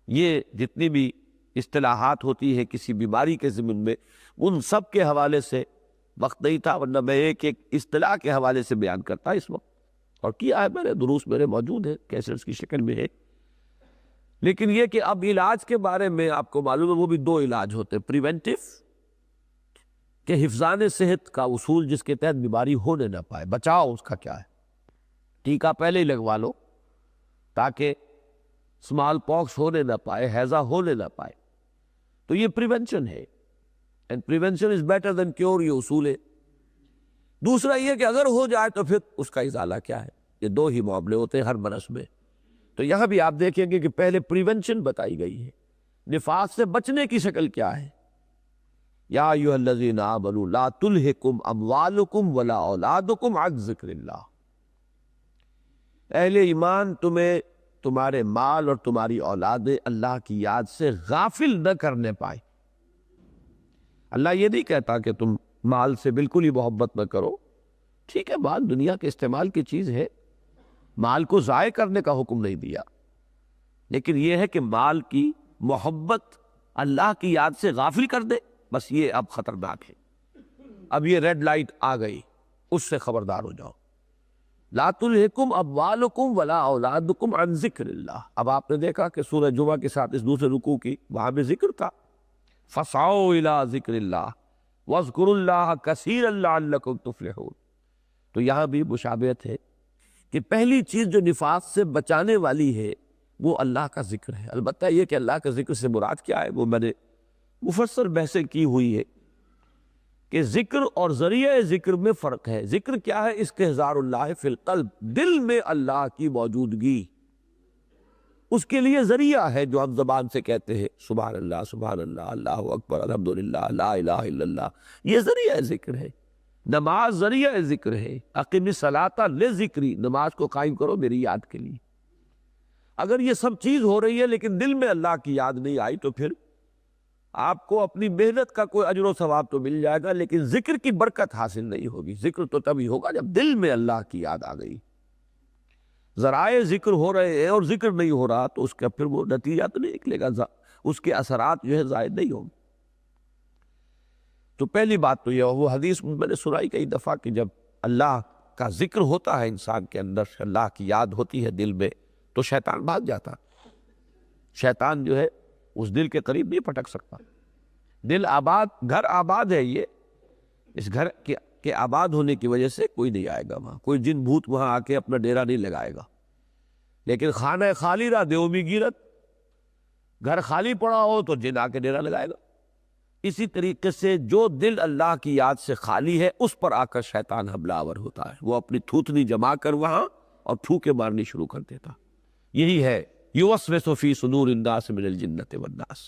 یہ جتنی بھی اصطلاحات ہوتی ہے کسی بیماری کے ضمن میں، ان سب کے حوالے سے وقت نہیں تھا، ورنہ میں ایک اصطلاح کے حوالے سے بیان کرتا اس وقت، اور کیا ہے، میرے دروس میرے موجود ہے، کیسٹس کی شکل میں ہے. لیکن یہ کہ اب علاج کے بارے میں آپ کو معلوم ہے وہ بھی 2 علاج ہوتے ہیں. پریونٹیو کہ حفظان صحت کا اصول جس کے تحت بیماری ہونے نہ پائے، بچاؤ اس کا کیا ہے، ٹیکہ پہلے ہی لگوا لو تاکہ اسمال پاکس ہونے نہ پائے، ہیضہ ہونے نہ پائے. تو یہ پریونشن ہے، and prevention is better than cure, یہ اصول ہے. دوسرا یہ کہ اگر ہو جائے تو پھر اس کا ازالہ کیا ہے. یہ 2 ہی معاملے ہوتے ہیں ہر مرض میں. تو یہاں بھی آپ دیکھیں گے کہ پہلے پریونشن بتائی گئی ہے، نفاق سے بچنے کی شکل کیا ہے. یا ایھا الذین آمنوا لا تلھکم اموالکم ولا اولادکم عن ذکر اللہ. اہل ایمان تمہیں تمہارے مال اور تمہاری اولادیں اللہ کی یاد سے غافل نہ کرنے پائیں. اللہ یہ نہیں کہتا کہ تم مال سے بالکل ہی محبت نہ کرو، ٹھیک ہے، مال دنیا کے استعمال کی چیز ہے، مال کو ضائع کرنے کا حکم نہیں دیا، لیکن یہ ہے کہ مال کی محبت اللہ کی یاد سے غافل کر دے، بس یہ اب خطرناک ہے. اب یہ ریڈ لائٹ آ گئی، اس سے خبردار ہو جاؤ. لا تلھکم اموالکم ولا اولادکم عن ذکر اللہ. اب آپ نے دیکھا کہ سورہ جمعہ کے ساتھ اس دوسرے رکوع کی وہاں بھی ذکر تھا، فسعوا الی ذکر اللہ واذکروا اللہ کثیرا لعلکم تفلحون. تو یہاں بھی مشابہت ہے کہ پہلی چیز جو نفاق سے بچانے والی ہے وہ اللہ کا ذکر ہے. البتہ یہ کہ اللہ کا ذکر سے مراد کیا ہے وہ میں نے مفصل بحثیں کی ہوئی ہے کہ ذکر اور ذریعہ ذکر میں فرق ہے. ذکر کیا ہے؟ استحضار اللہ فی القلب، دل میں اللہ کی موجودگی، اس کے لیے ذریعہ ہے جو ہم زبان سے کہتے ہیں سبحان اللہ، اللہ اکبر، الحمدللہ، لا الہ الا اللہ. یہ ذریعہ ذکر ہے. نماز ذریعہ ذکر ہے. اقم الصلاۃ لذکری، نماز کو قائم کرو میری یاد کے لیے. اگر یہ سب چیز ہو رہی ہے لیکن دل میں اللہ کی یاد نہیں آئی تو پھر آپ کو اپنی محنت کا کوئی اجر و ثواب تو مل جائے گا لیکن ذکر کی برکت حاصل نہیں ہوگی. ذکر تو تبھی ہوگا جب دل میں اللہ کی یاد آ گئی. ذرائع ذکر ہو رہے ہیں اور ذکر نہیں ہو رہا تو اس کا پھر وہ نتیجہ تو نہیں نکلے گا، اس کے اثرات جو ہے زائد نہیں ہوں گے. تو پہلی بات تو یہ وہ حدیث میں نے سنائی کئی دفعہ کہ جب اللہ کا ذکر ہوتا ہے انسان کے اندر، اللہ کی یاد ہوتی ہے دل میں، تو شیطان بھاگ جاتا۔ شیطان جو ہے اس دل کے قریب نہیں پھٹک سکتا۔ دل آباد، گھر آباد ہے، یہ اس گھر کے آباد ہونے کی وجہ سے کوئی نہیں آئے گا وہاں، کوئی جن بھوت وہاں آ کے اپنا ڈیرا نہیں لگائے گا۔ لیکن خانہ خالی را دیو بھی گیرت، گھر خالی پڑا ہو تو جن آ کے ڈیرا لگائے گا۔ اسی طریقے سے جو دل اللہ کی یاد سے خالی ہے اس پر آ کر شیطان حملہ آور ہوتا ہے، وہ اپنی تھوتنی جما کر وہاں اور پھوکے مارنی شروع کر دیتا۔ یہی ہے یوسوس فی صدور الناس من الجنۃ والناس۔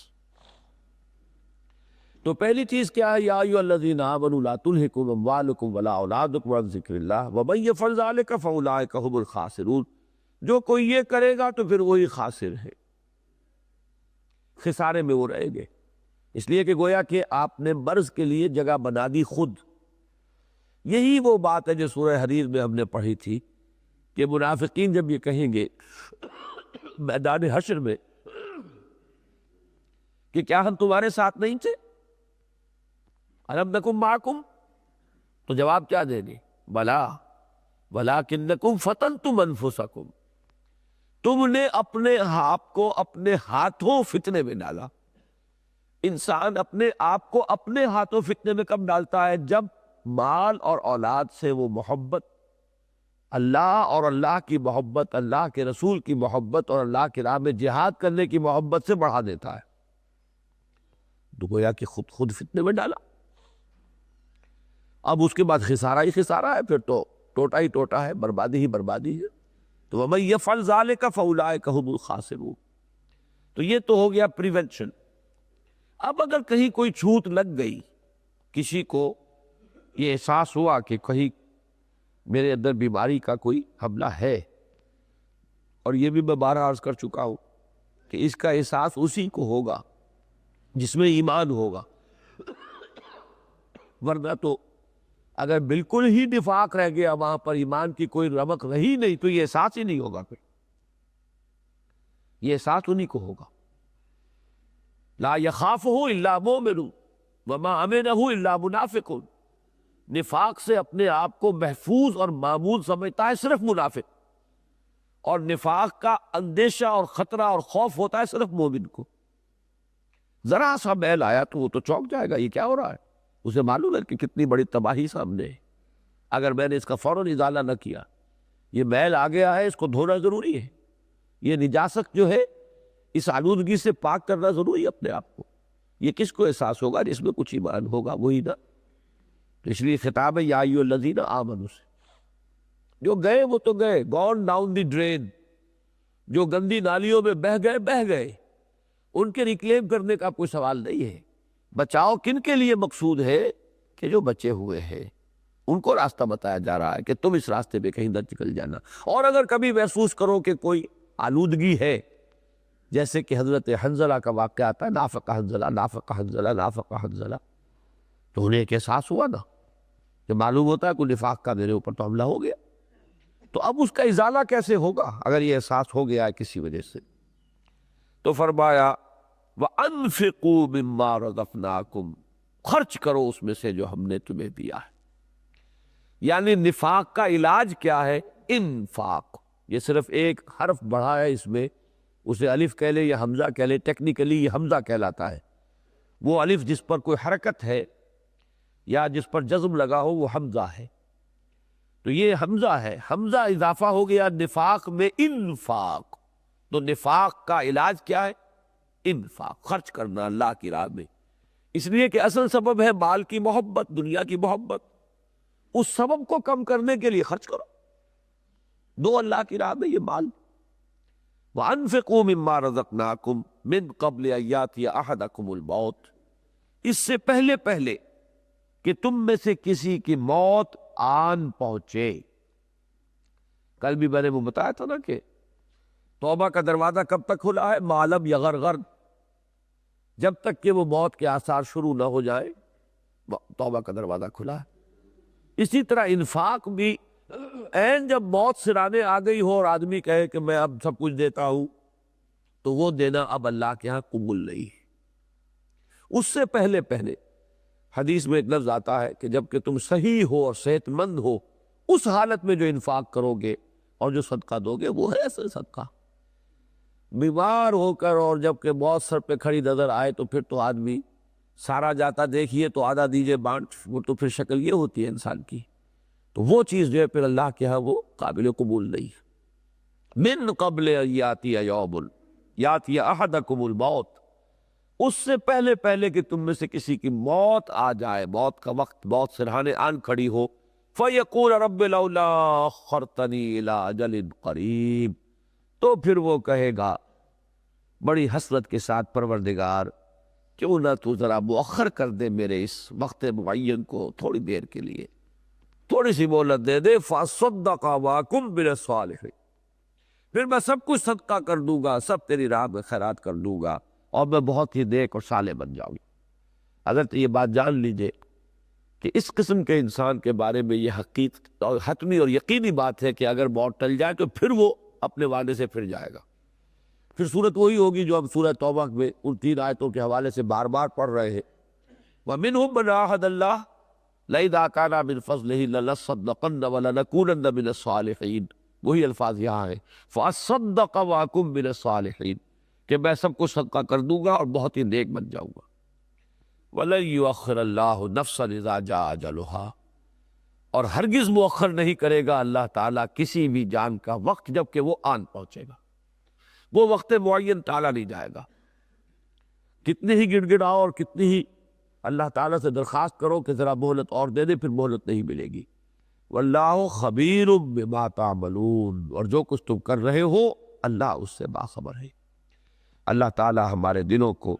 تو پہلی چیز کیا ہے؟ یا ایھا الذین آمنوا لا تلھکم اموالکم ولا اولادکم عن ذکر اللہ ومن یفعل ذلک فاولئک ھم الخاسرون۔ جو کوئی یہ کرے گا تو پھر وہی خاسر ہے، خسارے میں وہ رہیں گے۔ اس لیے کہ گویا کہ آپ نے مرض کے لیے جگہ بنا دی خود۔ یہی وہ بات ہے جو سورہ حریر میں ہم نے پڑھی تھی کہ منافقین جب یہ کہیں گے میدان حشر میں کہ کیا ہم تمہارے ساتھ نہیں تھے، الم نکم معکم، تو جواب کیا دیں گے؟ بلا ولکنکم فتنتم انفسکم، تم نے اپنے آپ کو اپنے ہاتھوں فتنے میں ڈالا۔ انسان اپنے آپ کو اپنے ہاتھوں فتنے میں کب ڈالتا ہے؟ جب مال اور اولاد سے وہ محبت، اللہ اور اللہ کی محبت، اللہ کے رسول کی محبت اور اللہ کی راہ میں جہاد کرنے کی محبت سے بڑھا دیتا ہے، تو گویا کہ خود فتنے میں ڈالا۔ اب اس کے بعد خسارہ ہی خسارہ ہے، پھر تو ٹوٹا ہی ٹوٹا ہے، بربادی ہی بربادی ہے۔ تو وَمَن يَفْعَلْ ذَلِكَ فَأُولَٰئِكَ هُمُ الْخَاسِرُونَ۔ تو یہ تو ہو گیا پریونشن۔ اب اگر کہیں کوئی چھوٹ لگ گئی، کسی کو یہ احساس ہوا کہ کہیں میرے اندر بیماری کا کوئی حملہ ہے، اور یہ بھی میں بارہا عرض کر چکا ہوں کہ اس کا احساس اسی کو ہوگا جس میں ایمان ہوگا، ورنہ تو اگر بالکل ہی نفاق رہ گیا، وہاں پر ایمان کی کوئی رمق رہی نہیں، تو یہ احساس ہی نہیں ہوگا۔ پھر یہ احساس انہی کو ہوگا۔ لا یخافہ الا مومن وما امنہ الا منافق۔ نفاق سے اپنے آپ کو محفوظ اور معمول سمجھتا ہے صرف منافق، اور نفاق کا اندیشہ اور خطرہ اور خوف ہوتا ہے صرف مومن کو۔ ذرا سا میل آیا تو وہ تو چونک جائے گا، یہ کیا ہو رہا ہے؟ اسے معلوم ہے کہ کتنی بڑی تباہی سامنے ہے، اگر میں نے اس کا فوراً ازالہ نہ کیا، یہ میل آ گیا ہے، اس کو دھونا ضروری ہے، یہ نجاست جو ہے اس آلودگی سے پاک کرنا ضروری ہے اپنے آپ کو۔ یہ کس کو احساس ہوگا؟ جس میں کچھ ایمان ہوگا، وہی نا۔ تو اس لیے خطاب ہے یا ایھا الذین آمنوا سے۔ جو گئے وہ تو گئے، گون ڈاؤن دی ڈرین، جو گندی نالیوں میں بہہ گئے، ان کے ریکلیم کرنے کا کوئی سوال نہیں ہے۔ بچاؤ کن کے لیے مقصود ہے؟ کہ جو بچے ہوئے ہیں ان کو راستہ بتایا جا رہا ہے کہ تم اس راستے پہ کہیں نہ نکل جانا۔ اور اگر کبھی محسوس کرو کہ کوئی آلودگی ہے، جیسے کہ حضرت حنظلہ کا واقعہ آتا ہے، نافق حنظلہ، تو انہیں ایک احساس ہوا نا کہ معلوم ہوتا ہے کوئی نفاق کا میرے اوپر تو حملہ ہو گیا۔ تو اب اس کا ازالہ کیسے ہوگا اگر یہ احساس ہو گیا ہے کسی وجہ سے؟ تو فرمایا وَأَنفِقُوا مِمَّا رَزَقْنَاكُمْ، خرچ کرو اس میں سے جو ہم نے تمہیں دیا ہے۔ یعنی نفاق کا علاج کیا ہے؟ انفاق۔ یہ صرف ایک حرف بڑھا ہے اس میں، اسے الف کہہ لے یا حمزہ کہہ لے، ٹیکنیکلی یہ حمزہ کہلاتا ہے۔ وہ الف جس پر کوئی حرکت ہے یا جس پر جزم لگا ہو وہ حمزہ ہے، تو یہ حمزہ ہے، حمزہ اضافہ ہو گیا نفاق میں، انفاق۔ تو نفاق کا علاج کیا ہے؟ انفاق، خرچ کرنا اللہ کی راہ میں۔ اس لیے کہ اصل سبب ہے مال کی محبت، دنیا کی محبت، اس سبب کو کم کرنے کے لیے خرچ کرو، دو اللہ کی راہ میں یہ مال۔ وَأَنفِقُوا مِمَّا رَزَقْنَاكُمْ مِن قَبْلِ أَن يَأْتِيَ أَحَدَكُمُ الْمَوْتُ، اس سے پہلے کہ تم میں سے کسی کی موت آن پہنچے۔ کل بھی میں نے وہ بتایا تھا نا کہ توبہ کا دروازہ کب تک کھلا ہے؟ مَا لَمْ يَغَرْغَرْ، جب تک کہ وہ موت کے آثار شروع نہ ہو جائے توبہ کا دروازہ کھلا ہے۔ اسی طرح انفاق بھی عین جب موت سرانے آ گئی ہو اور آدمی کہے کہ میں اب سب کچھ دیتا ہوں، تو وہ دینا اب اللہ کے ہاں قبول نہیں ہے۔ اس سے پہلے حدیث میں ایک لفظ آتا ہے کہ جب کہ تم صحیح ہو اور صحت مند ہو، اس حالت میں جو انفاق کرو گے اور جو صدقہ دو گے وہ ہے اصل صدقہ۔ بیمار ہو کر اور جب کہ موت سر پہ کھڑی نظر آئے تو پھر تو آدمی سارا جاتا دیکھیے تو آدھا دیجئے بانٹ، وہ تو پھر شکل یہ ہوتی ہے انسان کی۔ تو وہ چیز جو ہے پھر اللہ کے ہاں وہ قابل قبول نہیں ہے۔ من قبل ان یاتی یوم یاتی احدکم الموت، اس سے پہلے پہلے کہ تم میں سے کسی کی موت آ جائے، موت کا وقت موت سرہانے آن کھڑی ہو، فَيَقُولَ رَبِّ لَوْلَا أَخَّرْتَنِي إِلَىٰ أَجَلٍ قَرِيبٍ، تو پھر وہ کہے گا بڑی حسرت کے ساتھ، پروردگار کیوں نہ تو ذرا مؤخر کر دے میرے اس وقت معین کو تھوڑی دیر کے لیے، تھوڑی سی مہلت دے دے، فَأَصَّدَّقَ وَأَكُن مِّنَ الصَّالِحِينَ، پھر میں سب کچھ صدقہ کر دوں گا، سب تیری راہ میں خیرات کر دوں گا اور میں بہت ہی نیک اور صالح بن جاؤں گا۔ اگر تو یہ بات جان لیجئے کہ اس قسم کے انسان کے بارے میں یہ حقیقت اور حتمی اور یقینی بات ہے کہ اگر موت ٹل جائے تو پھر وہ اپنے وعدے سے پھر جائے گا۔ پھر صورت وہی ہوگی جو ہم سورہ توبہ میں ان 3 آیتوں کے حوالے سے بار بار پڑھ رہے ہیں، وَمِنْهُمْ مَنْ عَاهَدَ اللَّهَ لَئِنْ آتَانَا مِنْ فَضْلِهِ لَنَصَّدَّقَنَّ وَلَنَكُونَنَّ مِنَ الصَّالِحِينَ، وہی الفاظ یہاں ہیں، فَأَصَّدَّقَ وَأَكُن مِّنَ الصَّالِحِينَ، کہ میں سب کو صدقہ کر دوں گا اور بہت ہی نیک بن جاؤں گا۔ وَلَن يُؤَخِّرَ اللَّهُ نَفْسًا إِذَا جَاءَ أَجَلُهَا، اور ہرگز مؤخر نہیں کرے گا اللہ تعالیٰ کسی بھی جان کا وقت جب کہ وہ آن پہنچے گا، وہ وقت معین ٹالا نہیں جائے گا۔ کتنی ہی گڑ گڑاؤ اور کتنی ہی اللہ تعالیٰ سے درخواست کرو کہ ذرا مہلت اور دے دے، پھر مہلت نہیں ملے گی۔ واللہ خبیر بما تعملون، اور جو کچھ تم کر رہے ہو اللہ اس سے باخبر ہے۔ اللہ تعالیٰ ہمارے دلوں کو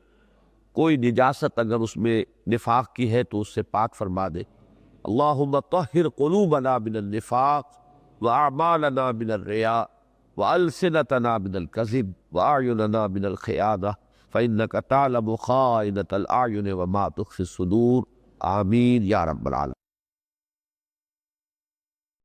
کوئی نجاست اگر اس میں نفاق کی ہے تو اس سے پاک فرما دے۔ اللہم طہر قلوبنا من النفاق واعمالنا من الرياء والسنتنا من الكذب واعیننا من الخیانة فإنك تعلم خائنة الأعین وما تخفی الصدور، آمین یا رب العالمین۔